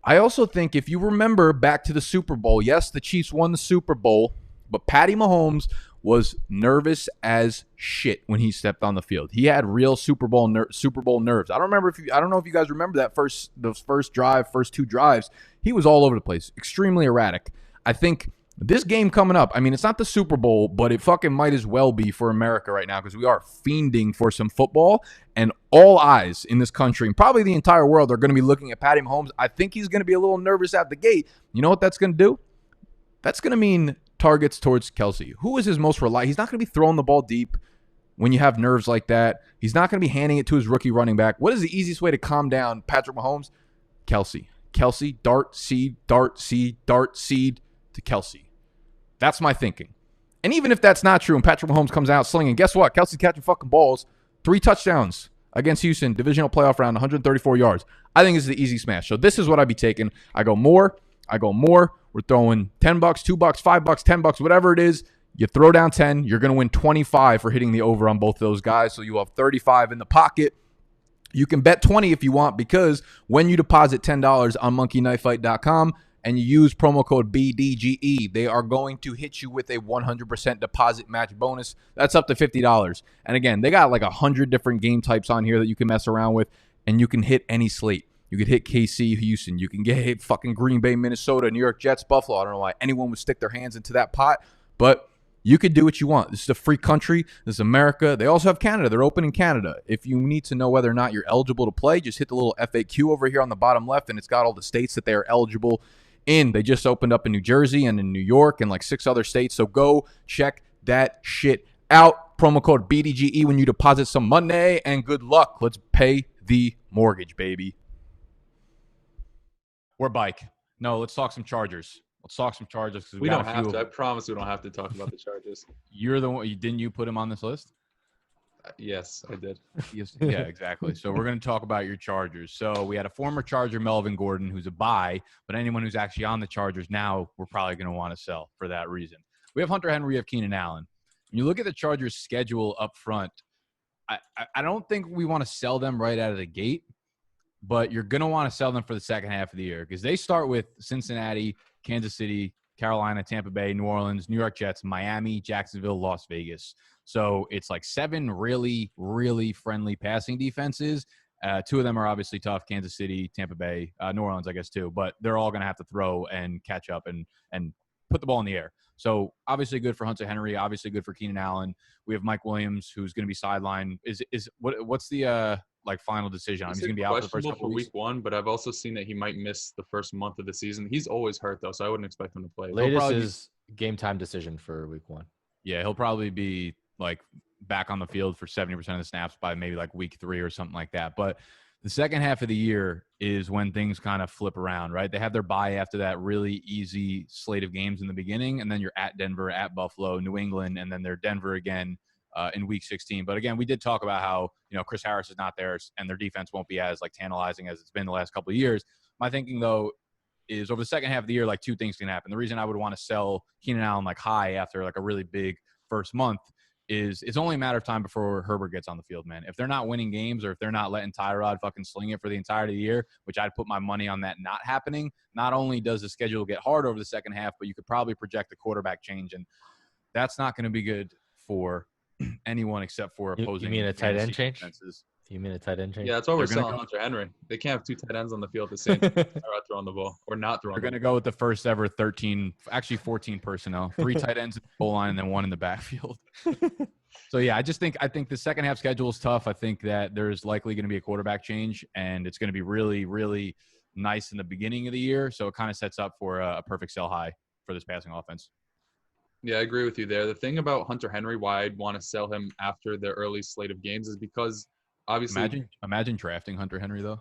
[SPEAKER 1] I also think if you remember back to the Super Bowl, yes, the Chiefs won the Super Bowl, but Patty Mahomes was nervous as shit when he stepped on the field. He had real Super Bowl nerves. I don't know if you guys remember that first 2 drives. He was all over the place, extremely erratic. I think this game coming up, I mean, it's not the Super Bowl, but it fucking might as well be for America right now because we are fiending for some football, and all eyes in this country and probably the entire world are going to be looking at Patty Mahomes. I think he's going to be a little nervous out the gate. You know what that's going to do? That's going to mean targets towards Kelce. Who is his most reliable? He's not going to be throwing the ball deep when you have nerves like that. He's not going to be handing it to his rookie running back. What is the easiest way to calm down Patrick Mahomes? Kelce. Kelce, dart, seed to Kelce. That's my thinking. And even if that's not true and Patrick Mahomes comes out slinging, guess what? Kelce's catching fucking balls. 3 touchdowns against Houston, divisional playoff round, 134 yards. I think this is the easy smash. So this is what I'd be taking. I go more. We're throwing $10, $2, $5, $10, whatever it is. You throw down 10, you're going to win 25 for hitting the over on both of those guys. So you have 35 in the pocket. You can bet 20 if you want because when you deposit $10 on monkeyknifefight.com and you use promo code BDGE, they are going to hit you with a 100% deposit match bonus. That's up to $50. And again, they got like 100 different game types on here that you can mess around with, and you can hit any slate. You could hit KC, Houston. You can hit fucking Green Bay, Minnesota, New York Jets, Buffalo. I don't know why anyone would stick their hands into that pot, but you could do what you want. This is a free country. This is America. They also have Canada. They're open in Canada. If you need to know whether or not you're eligible to play, just hit the little FAQ over here on the bottom left, and it's got all the states that they are eligible in. They just opened up in New Jersey and in New York and like 6 other states, so go check that shit out. Promo code BDGE when you deposit some money, and good luck. Let's pay the mortgage, baby. Or bike. No, let's talk some Chargers. Let's talk some Chargers because
[SPEAKER 2] we don't have to. I promise we don't have to talk about the Chargers.
[SPEAKER 1] You're the one. Didn't you put him on this list?
[SPEAKER 2] Yes, I did.
[SPEAKER 1] Yes, yeah, exactly. So we're going to talk about your Chargers. So we had a former Charger, Melvin Gordon, who's a buy, but anyone who's actually on the Chargers now, we're probably going to want to sell for that reason. We have Hunter Henry, we have Keenan Allen. When you look at the Chargers' schedule up front, I don't think we want to sell them right out of the gate, but you're going to want to sell them for the second half of the year because they start with Cincinnati, Kansas City, Carolina, Tampa Bay, New Orleans, New York Jets, Miami, Jacksonville, Las Vegas. So it's like 7 really, really friendly passing defenses. 2 of them are obviously tough, Kansas City, Tampa Bay, New Orleans, I guess, too. But they're all going to have to throw and catch up and put the ball in the air. So obviously good for Hunter Henry, obviously good for Keenan Allen. We have Mike Williams, who's going to be sidelined. What's the final decision? He's going to be out for the first couple of weeks.
[SPEAKER 2] Week 1, but I've also seen that he might miss the first month of the season. He's always hurt though, so I wouldn't expect him to play.
[SPEAKER 3] Latest is game time decision for week 1.
[SPEAKER 1] Yeah, he'll probably be back on the field for 70% of the snaps by maybe week 3 or something like that. But the second half of the year is when things kind of flip around, right? They have their bye after that really easy slate of games in the beginning, and then you're at Denver, at Buffalo, New England, and then they're Denver again, in Week 16. But again, we did talk about how Chris Harris is not there, and their defense won't be as like tantalizing as it's been the last couple of years. My thinking though is over the second half of the year, like two things can happen. The reason I would want to sell Keenan Allen like high after like a really big first month is it's only a matter of time before Herbert gets on the field, man. If they're not winning games or if they're not letting Tyrod fucking sling it for the entirety of the year, which I'd put my money on that not happening, not only does the schedule get hard over the second half, but you could probably project a quarterback change, and that's not going to be good for anyone except for opposing.
[SPEAKER 3] You mean a tight end change?
[SPEAKER 1] Defenses.
[SPEAKER 3] You mean a tight end change?
[SPEAKER 2] Yeah, that's why we're selling Hunter Henry. They can't have two tight ends on the field at the same time. They're out throwing the ball or not throwing.
[SPEAKER 1] They're going to go with the first ever 13, actually 14 personnel, 3 tight ends in the goal line and then 1 in the backfield. So yeah, I think the second half schedule is tough. I think that there's likely going to be a quarterback change, and it's going to be really, really nice in the beginning of the year. So it kind of sets up for a perfect sell high for this passing offense.
[SPEAKER 2] Yeah, I agree with you there. The thing about Hunter Henry, why I'd want to sell him after the early slate of games is because obviously
[SPEAKER 1] imagine drafting Hunter Henry though.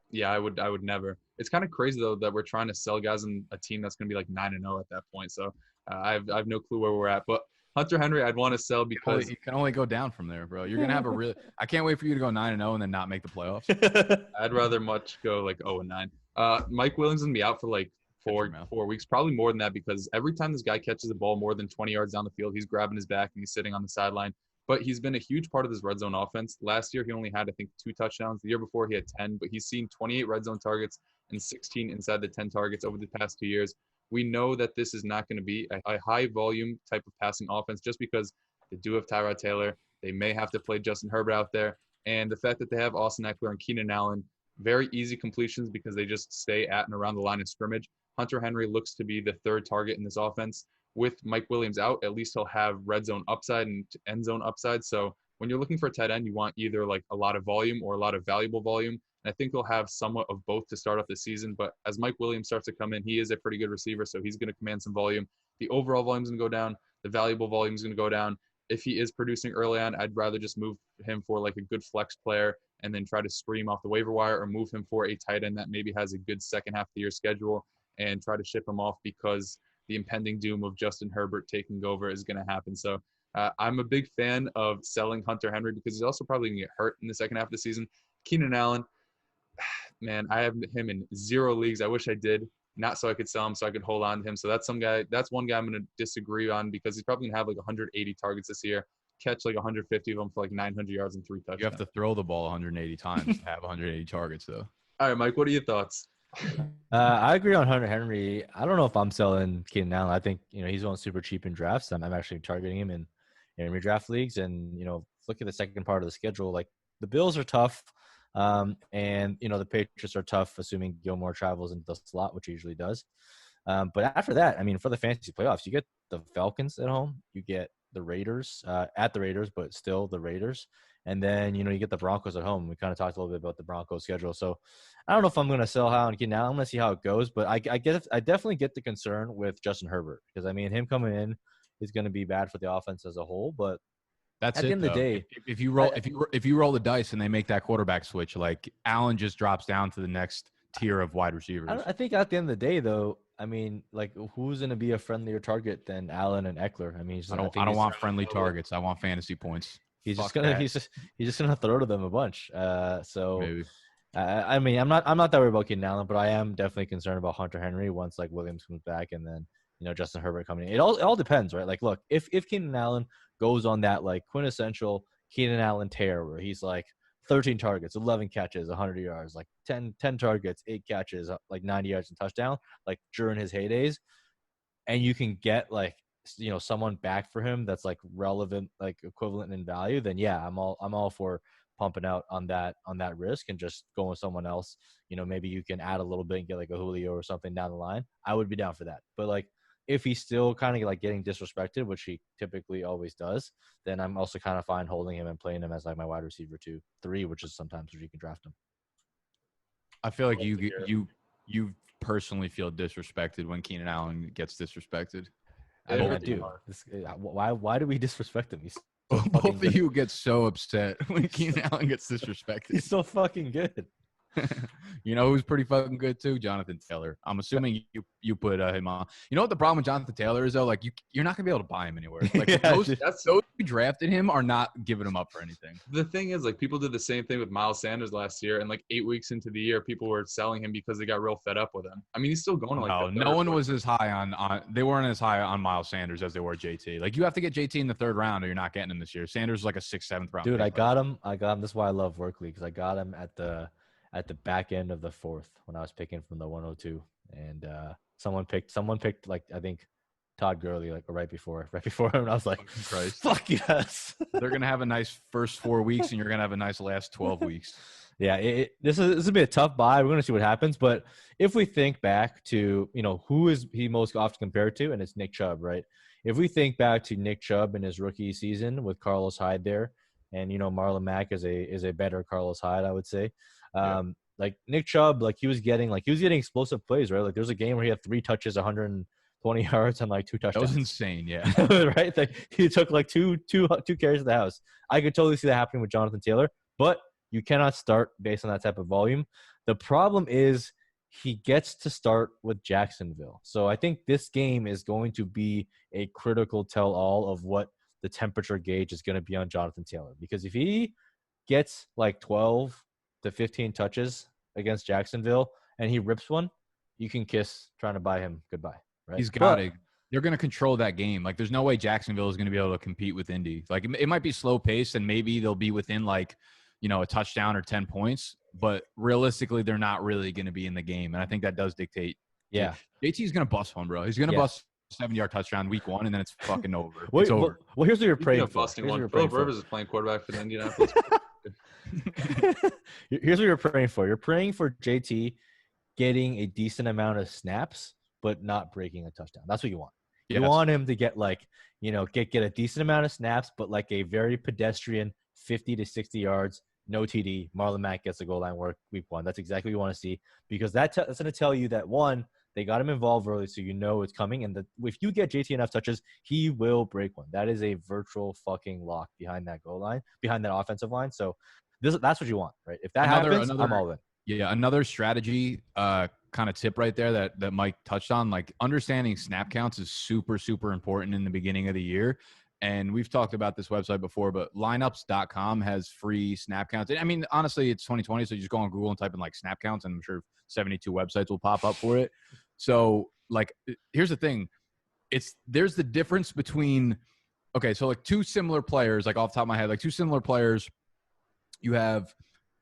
[SPEAKER 2] Yeah, I would never. It's kind of crazy though that we're trying to sell guys in a team that's going to be like 9-0 at that point. So I have no clue where we're at. But Hunter Henry, I'd want to sell because
[SPEAKER 1] you can only go down from there, bro. You're gonna have a really. I can't wait for you to go 9-0 and then not make the playoffs.
[SPEAKER 2] I'd rather much go like 0-9. Mike Williams gonna be out for like 4 weeks, probably more than that, because every time this guy catches the ball more than 20 yards down the field, he's grabbing his back and he's sitting on the sideline. But he's been a huge part of this red zone offense. Last year, he only had, I think, 2 touchdowns. The year before, he had 10. But he's seen 28 red zone targets and 16 inside the 10 targets over the past 2 years. We know that this is not going to be a high-volume type of passing offense just because they do have Tyrod Taylor. They may have to play Justin Herbert out there. And the fact that they have Austin Eckler and Keenan Allen, very easy completions because they just stay at and around the line of scrimmage. Hunter Henry looks to be the third target in this offense. With Mike Williams out, at least he'll have red zone upside and end zone upside. So when you're looking for a tight end, you want either like a lot of volume or a lot of valuable volume. And I think he'll have somewhat of both to start off the season. But as Mike Williams starts to come in, he is a pretty good receiver, so he's going to command some volume. The overall volume is going to go down. The valuable volume is going to go down. If he is producing early on, I'd rather just move him for like a good flex player and then try to scream off the waiver wire, or move him for a tight end that maybe has a good second half of the year schedule and try to ship him off because the impending doom of Justin Herbert taking over is going to happen. So I'm a big fan of selling Hunter Henry because he's also probably going to get hurt in the second half of the season. Keenan Allen, man, I have him in 0 leagues. I wish I did, not so I could sell him so I could hold on to him. So that's one guy I'm going to disagree on because he's probably going to have like 180 targets this year, catch like 150 of them for like 900 yards and 3 touchdowns.
[SPEAKER 1] You have to throw the ball 180 times to have 180 targets though.
[SPEAKER 2] All right, Mike, what are your thoughts?
[SPEAKER 3] I agree on Hunter Henry. I don't know if I'm selling Keenan Allen. I think he's going super cheap in drafts. I'm actually targeting him in redraft leagues. And look at the second part of the schedule. Like the Bills are tough, and the Patriots are tough, assuming Gilmore travels into the slot, which he usually does. But after that, I mean, for the fantasy playoffs, you get the Falcons at home, you get the Raiders at the Raiders, but still the Raiders. And then, you get the Broncos at home. We kind of talked a little bit about the Broncos schedule. So I don't know if I'm going to sell high on Keenan Allen. I'm going to see how it goes. But I definitely get the concern with Justin Herbert because, I mean, him coming in is going to be bad for the offense as a whole. But
[SPEAKER 1] that's
[SPEAKER 3] at the end of the day,
[SPEAKER 1] if you roll the dice and they make that quarterback switch, like Allen just drops down to the next tier of wide receivers.
[SPEAKER 3] I think at the end of the day, though, I mean, like, who's going to be a friendlier target than Allen and Eckler? I mean,
[SPEAKER 1] I don't want friendly targets. I want fantasy points.
[SPEAKER 3] He's just gonna throw to them a bunch. So maybe. I mean, I'm not that worried about Keenan Allen, but I am definitely concerned about Hunter Henry once like Williams comes back and then Justin Herbert coming in. It all depends, right? Like, look, if Keenan Allen goes on that like quintessential Keenan Allen tear where he's like 13 targets, 11 catches, 100 yards, like 10 targets, 8 catches, like 90 yards and touchdown, like during his heydays, and you can get like someone back for him that's like relevant, like equivalent in value, then yeah, I'm all for pumping out on that risk and just going with someone else. Maybe you can add a little bit and get like a Julio or something down the line. I would be down for that. But like if he's still kind of like getting disrespected, which he typically always does, then I'm also kind of fine holding him and playing him as like my wide receiver 2, 3, which is sometimes where you can draft him.
[SPEAKER 1] I feel like you personally feel disrespected when Keenan Allen gets disrespected.
[SPEAKER 3] I do. Why do we disrespect him? He's
[SPEAKER 1] both of you get so upset when Keenan Allen gets disrespected.
[SPEAKER 3] He's so fucking good.
[SPEAKER 1] You know who's pretty fucking good too? Jonathan Taylor. I'm assuming you put him on. You know what the problem with Jonathan Taylor is though? Like you're not gonna be able to buy him anywhere. Like
[SPEAKER 3] Yeah,
[SPEAKER 1] those
[SPEAKER 3] dude.
[SPEAKER 1] those who drafted him are not giving him up for anything.
[SPEAKER 2] The thing is, like, people did the same thing with Miles Sanders last year, and like 8 weeks into the year, people were selling him because they got real fed up with him. I mean, he's still going to like
[SPEAKER 1] No,
[SPEAKER 2] the third
[SPEAKER 1] no
[SPEAKER 2] or
[SPEAKER 1] one
[SPEAKER 2] fourth.
[SPEAKER 1] was as high on. They weren't as high on Miles Sanders as they were JT. Like you have to get JT in the third round, or you're not getting him this year. Sanders is like a 6th, 7th round.
[SPEAKER 3] Dude,
[SPEAKER 1] pick.
[SPEAKER 3] I got him. That's why I love Workley, because I got him at the back end of the 4th when I was picking from the 102, and someone picked like I think Todd Gurley like right before him, and I was like,
[SPEAKER 1] Christ.
[SPEAKER 3] fuck yes.
[SPEAKER 1] They're gonna have a nice first 4 weeks, and you're gonna have a nice last 12 weeks.
[SPEAKER 3] Yeah, this is gonna be a tough buy. We're gonna see what happens, but if we think back to who is he most often compared to, and it's Nick Chubb, right? If we think back to Nick Chubb in his rookie season with Carlos Hyde there, and Marlon Mack is a better Carlos Hyde, I would say. Like Nick Chubb, like he was getting explosive plays, right? Like there's a game where he had 3 touches, 120 yards, and like 2 touchdowns.
[SPEAKER 1] That was insane, yeah.
[SPEAKER 3] Right? Like he took like two carries of the house. I could totally see that happening with Jonathan Taylor, but you cannot start based on that type of volume. The problem is he gets to start with Jacksonville. So I think this game is going to be a critical tell-all of what the temperature gauge is going to be on Jonathan Taylor. Because if he gets like 12 to 15 touches against Jacksonville and he rips one, you can kiss trying to buy him goodbye. Right?
[SPEAKER 1] He's got it. They're going to control that game. Like, there's no way Jacksonville is going to be able to compete with Indy. Like, it might be slow paced, and maybe they'll be within like, a touchdown or 10 points. But realistically, they're not really going to be in the game, and I think that does dictate.
[SPEAKER 3] Yeah,
[SPEAKER 1] JT's going to bust one, bro. He's going to bust 70-yard touchdoand week 1, and then it's fucking over. It's over.
[SPEAKER 3] Well, here's what you're praying for.
[SPEAKER 2] Busting one. Philip Rivers is playing quarterback for the Indianapolis.
[SPEAKER 3] Here's what you're praying for. You're praying for JT getting a decent amount of snaps, but not breaking a touchdown. That's what you want. You want him to get like, get a decent amount of snaps, but like a very pedestrian 50 to 60 yards, no TD. Marlon Mack gets the goal line work week 1. That's exactly what you want to see, because that's going to tell you that, one, they got him involved early, so it's coming. And if you get JT enough touches, he will break one. That is a virtual fucking lock behind that goal line, behind that offensive line. So that's what you want, right? If that happens, I'm all in.
[SPEAKER 1] Yeah, another strategy kind of tip right there that Mike touched on, like understanding snap counts is super, super important in the beginning of the year. And we've talked about this website before, but lineups.com has free snap counts. I mean, honestly, it's 2020, so you just go on Google and type in like snap counts, and I'm sure 72 websites will pop up for it. So like, here's the thing. There's the difference between, okay, so like 2 similar players, like off the top of my head, like 2 similar players, you have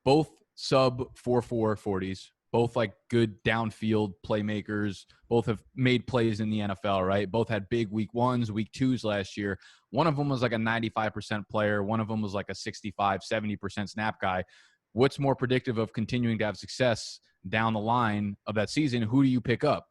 [SPEAKER 1] both sub 4.4 40s, both like good downfield playmakers, both have made plays in the NFL, right? Both had big week 1s, week 2s last year. One of them was like a 95% player. One of them was like a 65, 70% snap guy. What's more predictive of continuing to have success down the line of that season? Who do you pick up?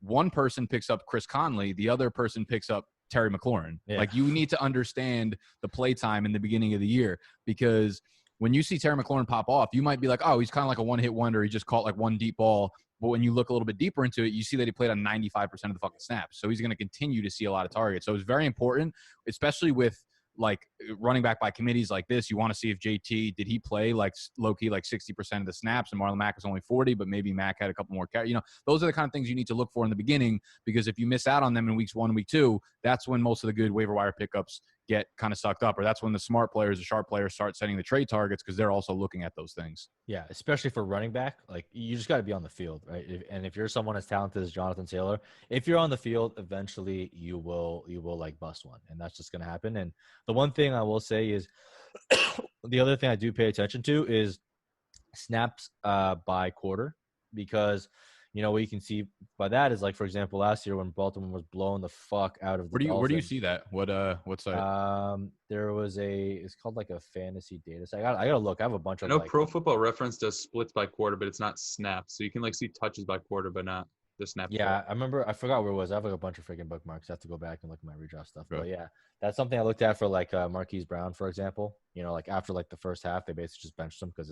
[SPEAKER 1] One person picks up Chris Conley. The other person picks up Terry McLaurin. Yeah. Like, you need to understand the play time in the beginning of the year, because when you see Terry McLaurin pop off, you might be like, oh, he's kind of like a one-hit wonder. He just caught like one deep ball. But when you look a little bit deeper into it, you see that he played on 95% of the fucking snaps. So he's going to continue to see a lot of targets. So it's very important, especially with like running back by committees like this. You want to see if JT, did he play like low-key like 60% of the snaps, and Marlon Mack was only 40, but maybe Mack had a couple more carries. Those are the kind of things you need to look for in the beginning, because if you miss out on them in weeks 1 and week 2, that's when most of the good waiver wire pickups get kind of sucked up, or that's when the smart players, the sharp players, start setting the trade targets, because they're also looking at those things.
[SPEAKER 3] Yeah, especially for running back, like you just got to be on the field, right? And if you're someone as talented as Jonathan Taylor, if you're on the field, eventually you will like bust one, and that's just going to happen. And the one thing I will say is, the other thing I do pay attention to is snaps by quarter, because what you can see by that is, like, for example, last year when Baltimore was blowing the fuck out of the Dolphins.
[SPEAKER 1] Where do you see that? What site?
[SPEAKER 3] There was it's called like a fantasy data site. I gotta look. I have a bunch of.
[SPEAKER 2] I know Pro Football Reference does splits by quarter, but it's not snaps. So you can like see touches by quarter, but not the snap.
[SPEAKER 3] Yeah, I remember. I forgot where it was. I have like a bunch of freaking bookmarks. I have to go back and look at my redraft stuff. Right. But yeah, that's something I looked at for like Marquise Brown, for example. Like after like the first half, they basically just benched him because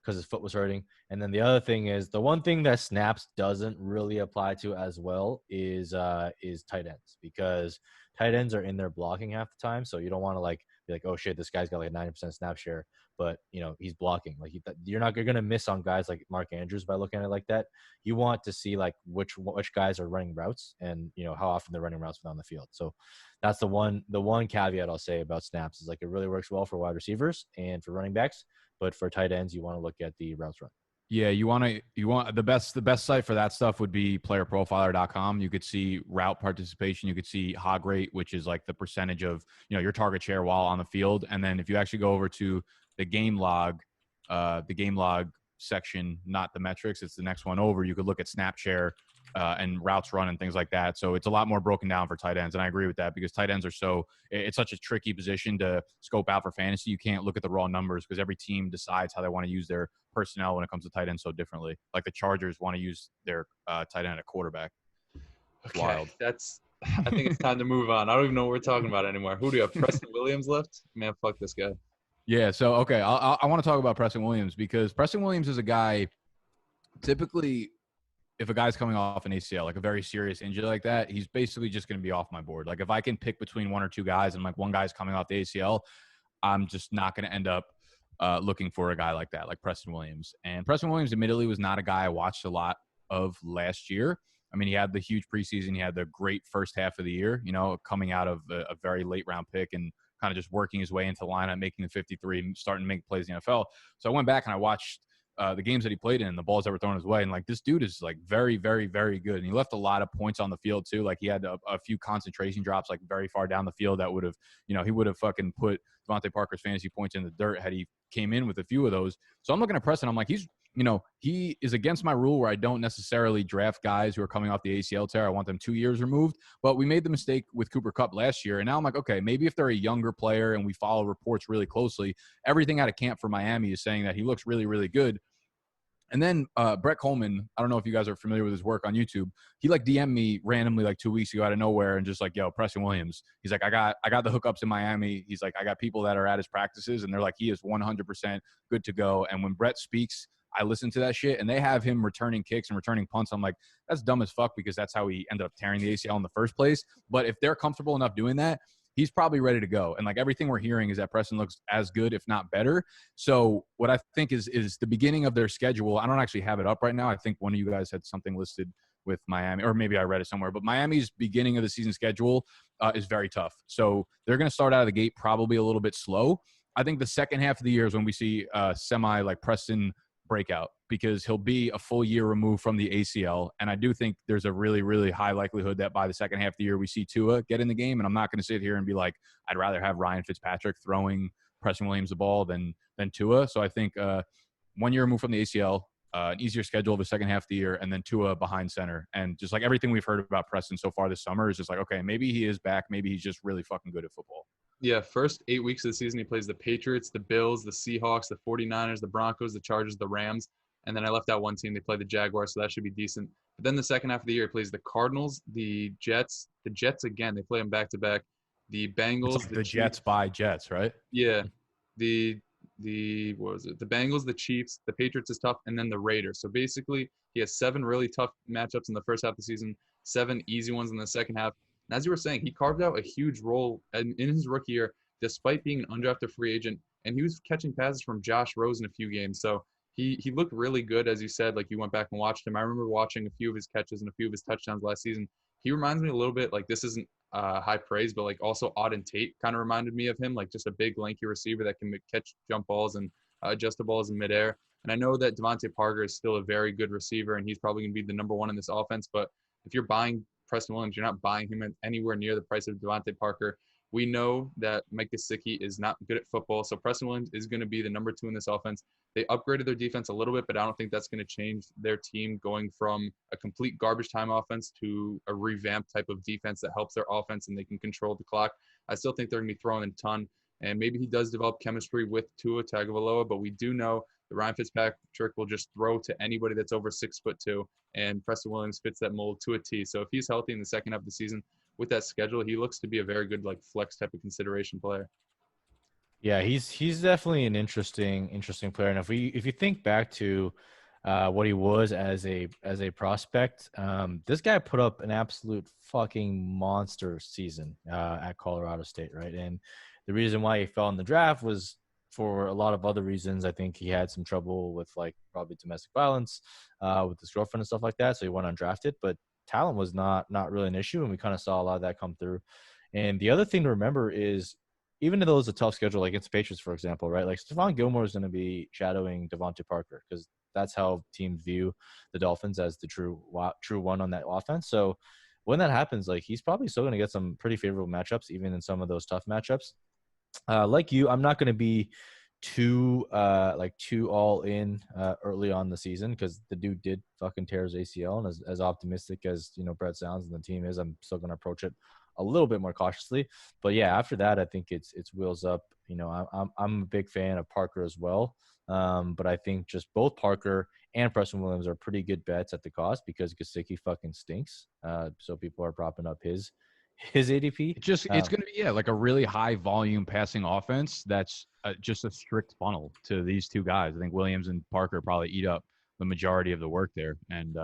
[SPEAKER 3] his foot was hurting. And then the other thing is, the one thing that snaps doesn't really apply to as well is tight ends, because tight ends are in there blocking half the time. So you don't want to like be like, oh shit, this guy's got like a 90% snap share, but he's blocking. Like you're going to miss on guys like Mark Andrews by looking at it like that. You want to see like which guys are running routes and how often they're running routes on the field. So that's the one caveat I'll say about snaps is like it really works well for wide receivers and for running backs, but for tight ends you want to look at the routes run.
[SPEAKER 1] Yeah, you want the best site for that stuff would be playerprofiler.com. You could see route participation, you could see hog rate, which is like the percentage of your target share while on the field. And then if you actually go over to the game log section, not the metrics, it's the next one over, you could look at snap share and routes run and things like that. So it's a lot more broken down for tight ends. And I agree with that because tight ends are it's such a tricky position to scope out for fantasy. You can't look at the raw numbers because every team decides how they want to use their personnel when it comes to tight ends so differently. Like the Chargers want to use their tight end at quarterback.
[SPEAKER 2] Okay,
[SPEAKER 1] wild.
[SPEAKER 2] I think it's time to move on. I don't even know what we're talking about anymore. Who do you have? Preston Williams left? Man, fuck this guy.
[SPEAKER 1] Yeah, so, okay, I want to talk about Preston Williams because Preston Williams is a guy typically – if a guy's coming off an ACL, like a very serious injury like that, he's basically just going to be off my board. Like if I can pick between one or two guys and like one guy's coming off the ACL, I'm just not going to end up looking for a guy like that, like Preston Williams. And Preston Williams admittedly was not a guy I watched a lot of last year. I mean, he had the huge preseason. He had the great first half of the year, coming out of a very late round pick and kind of just working his way into the lineup, making the 53, starting to make plays in the NFL. So I went back and I watched the games that he played in and the balls that were thrown his way. And like, this dude is like very, very, very good. And he left a lot of points on the field too. Like he had a few concentration drops, like very far down the field that would have, he would have fucking put Devontae Parker's fantasy points in the dirt had he came in with a few of those. So I'm looking at Preston. I'm like, he is against my rule where I don't necessarily draft guys who are coming off the ACL tear. I want them 2 years removed, but we made the mistake with Cooper Kupp last year. And now I'm like, okay, maybe if they're a younger player and we follow reports really closely, everything out of camp for Miami is saying that he looks really, really good. And then Brett Coleman, I don't know if you guys are familiar with his work on YouTube. He like DM'd me randomly like 2 weeks ago out of nowhere and just like, yo, Preston Williams. He's like, I got the hookups in Miami. He's like, I got people that are at his practices and they're like, he is 100% good to go. And when Brett speaks, I listen to that shit and they have him returning kicks and returning punts. I'm like, that's dumb as fuck because that's how he ended up tearing the ACL in the first place. But if they're comfortable enough doing that, he's probably ready to go. And like everything we're hearing is that Preston looks as good, if not better. So what I think is the beginning of their schedule. I don't actually have it up right now. I think one of you guys had something listed with Miami, or maybe I read it somewhere, but Miami's beginning of the season schedule is very tough. So they're going to start out of the gate probably a little bit slow. I think the second half of the year is when we see semi like Preston breakout because he'll be a full year removed from the ACL. And I do think there's a really, really high likelihood that by the second half of the year, we see Tua get in the game. And I'm not going to sit here and be like, I'd rather have Ryan Fitzpatrick throwing Preston Williams the ball than Tua. So I think 1 year removed from the ACL, an easier schedule of the second half of the year, and then Tua behind center. And just like everything we've heard about Preston so far this summer is just like, okay, maybe he is back. Maybe he's just really fucking good at football.
[SPEAKER 2] Yeah, first 8 weeks of the season, he plays the Patriots, the Bills, the Seahawks, the 49ers, the Broncos, the Chargers, the Rams. And then I left out one team. They play the Jaguars, so that should be decent. But then the second half of the year, he plays the Cardinals, the Jets again. They play them back-to-back. The Bengals.
[SPEAKER 1] It's like the Jets by Jets, right?
[SPEAKER 2] Yeah. The what was it? The Bengals, the Chiefs, the Patriots is tough, and then the Raiders. So basically, he has 7 really tough matchups in the first half of the season, 7 easy ones in the second half. And as you were saying, he carved out a huge role in his rookie year, despite being an undrafted free agent, and he was catching passes from Josh Rosen in a few games. So he looked really good, as you said. Like, you went back and watched him. I remember watching a few of his catches and a few of his touchdowns last season. He reminds me a little bit, like, this isn't high praise, but like also Auden Tate kind of reminded me of him, like just a big lanky receiver that can catch jump balls and adjust the balls in midair. And I know that Devontae Parker is still a very good receiver, and he's probably going to be the number one in this offense. But if you're buying Preston Williams, you're not buying him at anywhere near the price of Devontae Parker. We know that Mike Gesicki is not good at football, so Preston Williams is going to be the number 2 in this offense. They upgraded their defense a little bit, but I don't think that's going to change their team going from a complete garbage time offense to a revamped type of defense that helps their offense and they can control the clock. I still think they're going to be throwing a ton, and maybe he does develop chemistry with Tua Tagovailoa, but we do know that Ryan Fitzpatrick will just throw to anybody that's over 6'2", and Preston Williams fits that mold to a T. So if he's healthy in the second half of the season, with that schedule, he looks to be a very good like flex type of consideration player.
[SPEAKER 3] Yeah, he's definitely an interesting player. And if you think back to what he was as a prospect. This guy put up an absolute fucking monster season at Colorado State, right? And the reason why he fell in the draft was for a lot of other reasons. I think he had some trouble with like probably domestic violence with his girlfriend and stuff like that, so he went undrafted. But talent was not really an issue, and we kind of saw a lot of that come through. And the other thing to remember is, even though it's a tough schedule, like against the Patriots, for example, right? Like Stephon Gilmore is going to be shadowing Devontae Parker because that's how teams view the Dolphins as the true one on that offense. So when that happens, like he's probably still going to get some pretty favorable matchups, even in some of those tough matchups. Like you, I'm not going to be too all in early on the season because the dude did fucking tear his ACL, and as optimistic as Brett sounds and the team is, I'm still going to approach it a little bit more cautiously. But yeah, after that, I think it's wheels up. I'm a big fan of Parker as well. But I think just both Parker and Preston Williams are pretty good bets at the cost because Gesicki fucking stinks. So people are propping up his ADP.
[SPEAKER 1] It's going to be like a really high volume passing offense. That's just a strict funnel to these two guys. I think Williams and Parker probably eat up the majority of the work there. And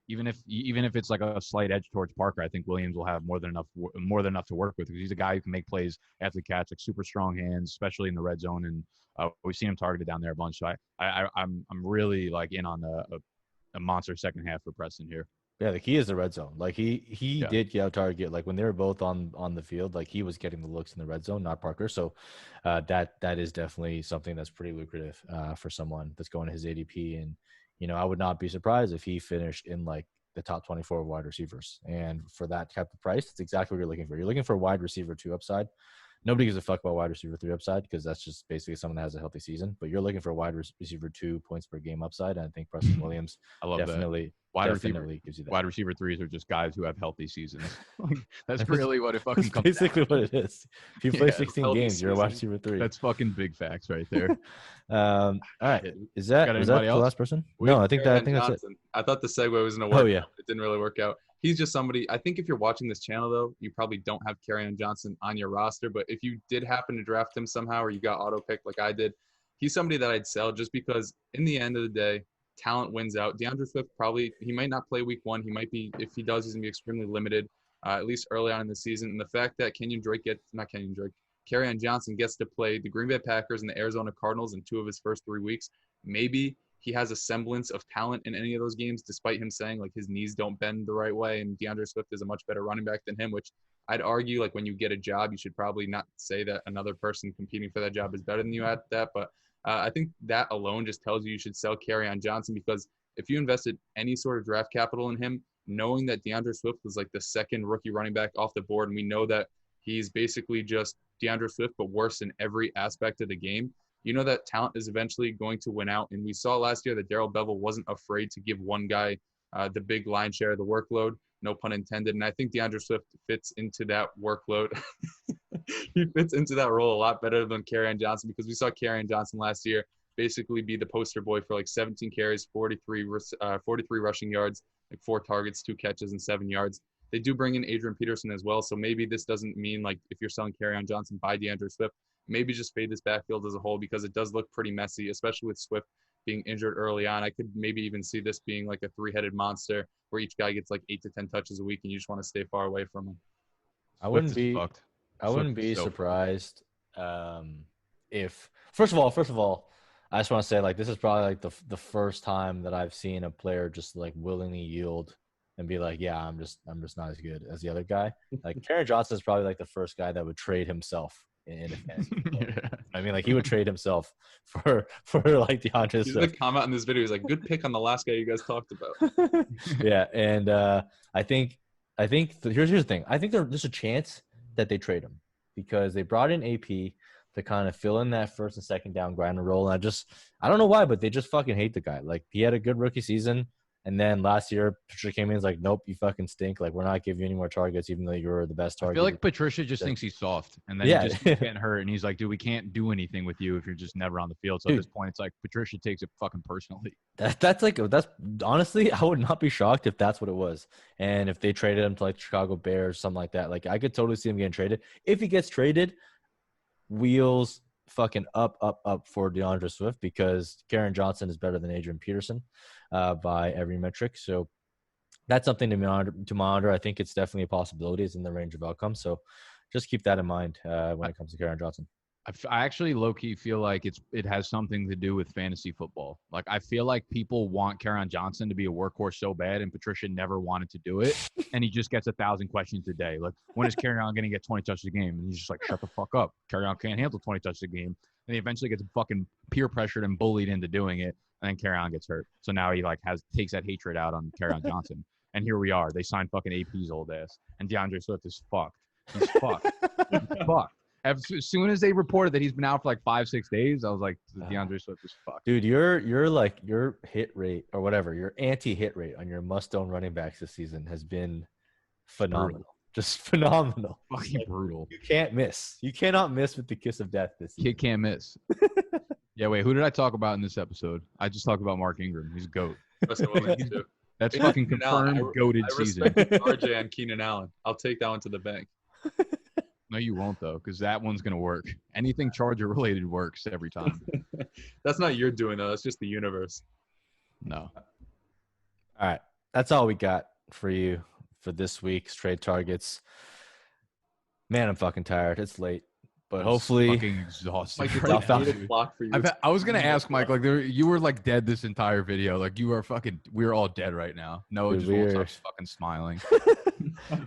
[SPEAKER 1] even if it's like a slight edge towards Parker, I think Williams will have more than enough to work with because he's a guy who can make plays after the catch, like super strong hands, especially in the red zone. And we've seen him targeted down there a bunch. So I'm really like in on a monster second half for Preston here.
[SPEAKER 3] Yeah, the key is the red zone. Like he did get out target. Like when they were both on the field, like he was getting the looks in the red zone, not Parker. So that is definitely something that's pretty lucrative for someone that's going to his ADP. And I would not be surprised if he finished in like the top 24 wide receivers. And for that type of price, it's exactly what you're looking for. You're looking for a wide receiver 2 upside. Nobody gives a fuck about wide receiver 3 upside because that's just basically someone that has a healthy season. But you're looking for a wide receiver 2 points per game upside. And I think Preston Williams
[SPEAKER 1] I love
[SPEAKER 3] definitely gives you that.
[SPEAKER 1] Wide receiver 3s are just guys who have healthy seasons. That's really what it fucking comes
[SPEAKER 3] basically
[SPEAKER 1] down
[SPEAKER 3] what it is. If you play 16 games, you're a wide receiver 3.
[SPEAKER 1] That's fucking big facts right there.
[SPEAKER 3] All right. Was that the last person? No, I think that's it.
[SPEAKER 2] I thought the segue was going to work.
[SPEAKER 3] Oh, yeah.
[SPEAKER 2] It didn't really work out. He's just somebody, I think if you're watching this channel, though, you probably don't have Kerryon Johnson on your roster. But if you did happen to draft him somehow or you got auto-picked like I did, he's somebody that I'd sell just because in the end of the day, talent wins out. DeAndre Swift he might not play week 1. He might be, if he does, he's going to be extremely limited, at least early on in the season. And the fact that Kerryon Johnson gets to play the Green Bay Packers and the Arizona Cardinals in 2 of his first 3 weeks, maybe he has a semblance of talent in any of those games, despite him saying like his knees don't bend the right way. And DeAndre Swift is a much better running back than him, which I'd argue like when you get a job, you should probably not say that another person competing for that job is better than you at that. But I think that alone just tells you should sell Kerryon Johnson because if you invested any sort of draft capital in him, knowing that DeAndre Swift was like the second rookie running back off the board, and we know that he's basically just DeAndre Swift, but worse in every aspect of the game, you know that talent is eventually going to win out. And we saw last year that Darrell Bevell wasn't afraid to give one guy the big line share of the workload, no pun intended. And I think DeAndre Swift fits into that workload. He fits into that role a lot better than Kerryon Johnson because we saw Kerryon Johnson last year basically be the poster boy for like 17 carries, 43 rushing yards, like 4 targets, 2 catches, and 7 yards. They do bring in Adrian Peterson as well. So maybe this doesn't mean like if you're selling Kerryon Johnson, buy DeAndre Swift. Maybe just fade this backfield as a whole because it does look pretty messy, especially with Swift being injured early on. I could maybe even see this being like a 3-headed monster where each guy gets like 8 to 10 touches a week and you just want to stay far away from him.
[SPEAKER 3] I wouldn't be surprised if first of all, I just want to say like this is probably like the first time that I've seen a player just like willingly yield and be like, yeah, I'm just not as good as the other guy. Like Kerryon Johnson is probably like the first guy that would trade himself in a fantasy game. I mean, like he would trade himself for like DeAndre Swift.
[SPEAKER 2] The comment in this video is like, good pick on the last guy you guys talked about.
[SPEAKER 3] Yeah, and I think here's the thing. I think there's a chance that they trade him because they brought in AP to kind of fill in that first and second down grinder role. And I don't know why, but they just fucking hate the guy. Like he had a good rookie season. And then last year, Patricia came in and was like, nope, you fucking stink. Like, we're not giving you any more targets, even though you're the best target.
[SPEAKER 1] I feel like Patricia just thinks he's soft. And then he just keeps getting hurt. And he's like, dude, we can't do anything with you if you're just never on the field. So at this point, it's like Patricia takes it fucking personally.
[SPEAKER 3] That's honestly, I would not be shocked if that's what it was. And if they traded him to like Chicago Bears, something like that. Like, I could totally see him getting traded. If he gets traded, wheels fucking up for DeAndre Swift because Kerryon Johnson is better than Adrian Peterson by every metric. So that's something to monitor. I think it's definitely a possibility. It's in the range of outcomes. So just keep that in mind when it comes to Kerryon Johnson.
[SPEAKER 1] I actually low-key feel like it has something to do with fantasy football. Like, I feel like people want Kerryon Johnson to be a workhorse so bad, and Patricia never wanted to do it, and he just gets 1,000 questions a day. Like, when is Kerryon going to get 20 touches a game? And he's just like, shut the fuck up. Kerryon can't handle 20 touches a game. And he eventually gets fucking peer pressured and bullied into doing it, and then Kerryon gets hurt. So now he, like, takes that hatred out on Kerryon Johnson. And here we are. They signed fucking AP's old ass, and DeAndre Swift is fucked. He's fucked. He's fucked. As soon as they reported that he's been out for like 5-6 days, I was like, DeAndre Swift is fucked.
[SPEAKER 3] Dude, your hit rate or whatever, your anti-hit rate on your must-own running backs this season has been phenomenal.
[SPEAKER 1] Brutal.
[SPEAKER 3] Just phenomenal.
[SPEAKER 1] Fucking brutal.
[SPEAKER 3] You can't miss. You cannot miss with the kiss of death this season.
[SPEAKER 1] Kid can't miss. Yeah, wait, who did I talk about in this episode? I just talked about Mark Ingram. He's a GOAT. That's fucking confirmed goated season.
[SPEAKER 2] I respect RJ and Keenan Allen. I'll take that one to the bank.
[SPEAKER 1] No, you won't, though, because that one's going to work. Anything Charger-related works every time.
[SPEAKER 2] That's not your doing, though. That's just the universe.
[SPEAKER 1] No.
[SPEAKER 3] All right. That's all we got for you for this week's trade targets. Man, I'm fucking tired. It's late. But hopefully –
[SPEAKER 1] fucking exhausted.
[SPEAKER 2] Like,
[SPEAKER 1] right now.
[SPEAKER 2] 8 o'clock for you.
[SPEAKER 1] I was going to ask, Mike, like, you were, like, dead this entire video. Like, you are fucking – we were all dead right now. Noah just won't stop fucking smiling.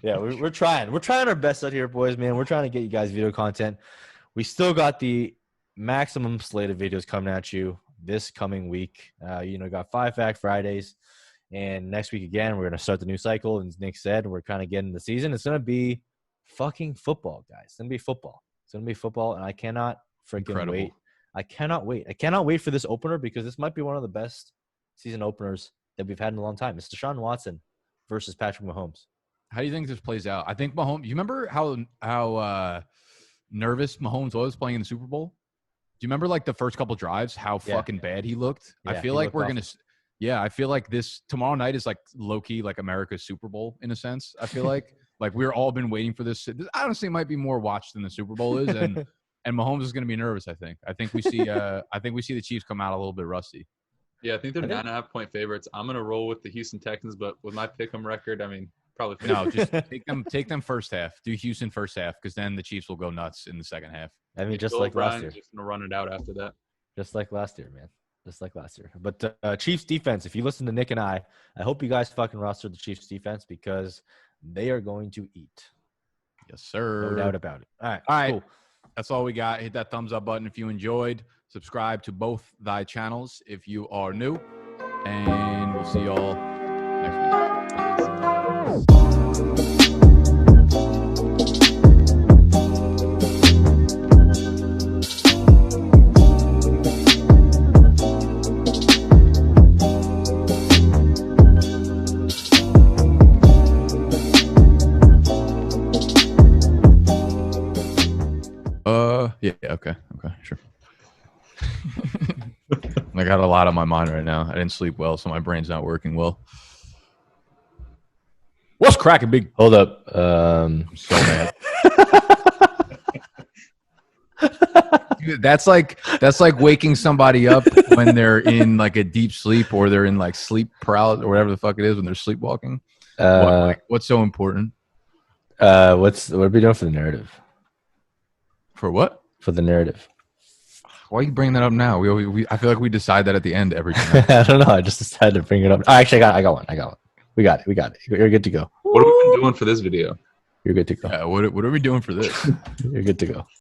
[SPEAKER 3] Yeah, we're trying. We're trying our best out here, boys, man. We're trying to get you guys video content. We still got the maximum slate of videos coming at you this coming week. Got 5 Fact Fridays. And next week, again, we're going to start the new cycle. And as Nick said, we're kind of getting the season. It's going to be fucking football, guys. It's going to be football. It's going to be football. And I cannot freaking wait. I cannot wait. I cannot wait for this opener because this might be one of the best season openers that we've had in a long time. It's Deshaun Watson versus Patrick Mahomes.
[SPEAKER 1] How do you think this plays out? I think Mahomes – you remember how nervous Mahomes was playing in the Super Bowl? Do you remember, like, the first couple drives, how fucking bad he looked?
[SPEAKER 3] Yeah,
[SPEAKER 1] I feel like we're going to – yeah, I feel like this – tomorrow night is, like, low-key, like, America's Super Bowl in a sense, I feel like. Like, we're all been waiting for this. This honestly might be more watched than the Super Bowl is, and Mahomes is going to be nervous, I think. I think we see the Chiefs come out a little bit rusty.
[SPEAKER 2] Yeah, I think they're 9.5-point favorites. I'm going to roll with the Houston Texans, but with my pick'em record, I mean – probably.
[SPEAKER 1] No, just take them first half. Do Houston first half because then the Chiefs will go nuts in the second half.
[SPEAKER 3] I mean, just like last year.
[SPEAKER 2] Just gonna run it out after that.
[SPEAKER 3] Just like last year, man. Just like last year. But Chiefs defense. If you listen to Nick and I hope you guys fucking roster the Chiefs defense because they are going to eat.
[SPEAKER 1] Yes, sir.
[SPEAKER 3] No doubt about it. All
[SPEAKER 1] right.
[SPEAKER 3] Cool.
[SPEAKER 1] That's all we got. Hit that thumbs up button if you enjoyed. Subscribe to both thy channels if you are new, and we'll see y'all next week. Yeah, okay, sure. I got a lot on my mind right now. I didn't sleep well, so my brain's not working well. What's cracking, big?
[SPEAKER 3] Hold up.
[SPEAKER 1] I'm so mad. Dude, that's like waking somebody up when they're in like a deep sleep or they're in like sleep paralysis or whatever the fuck it is when they're sleepwalking. What's so important?
[SPEAKER 3] What are we doing for the narrative?
[SPEAKER 1] For what?
[SPEAKER 3] For the narrative.
[SPEAKER 1] Why are you bringing that up now? I feel like we decide that at the end every time.
[SPEAKER 3] I don't know. I just decided to bring it up. Oh, actually, I got one. We got it. You're good to go.
[SPEAKER 2] What have we been doing for this video?
[SPEAKER 3] You're good to go.
[SPEAKER 1] Yeah, what are we doing for this?
[SPEAKER 3] You're good to go.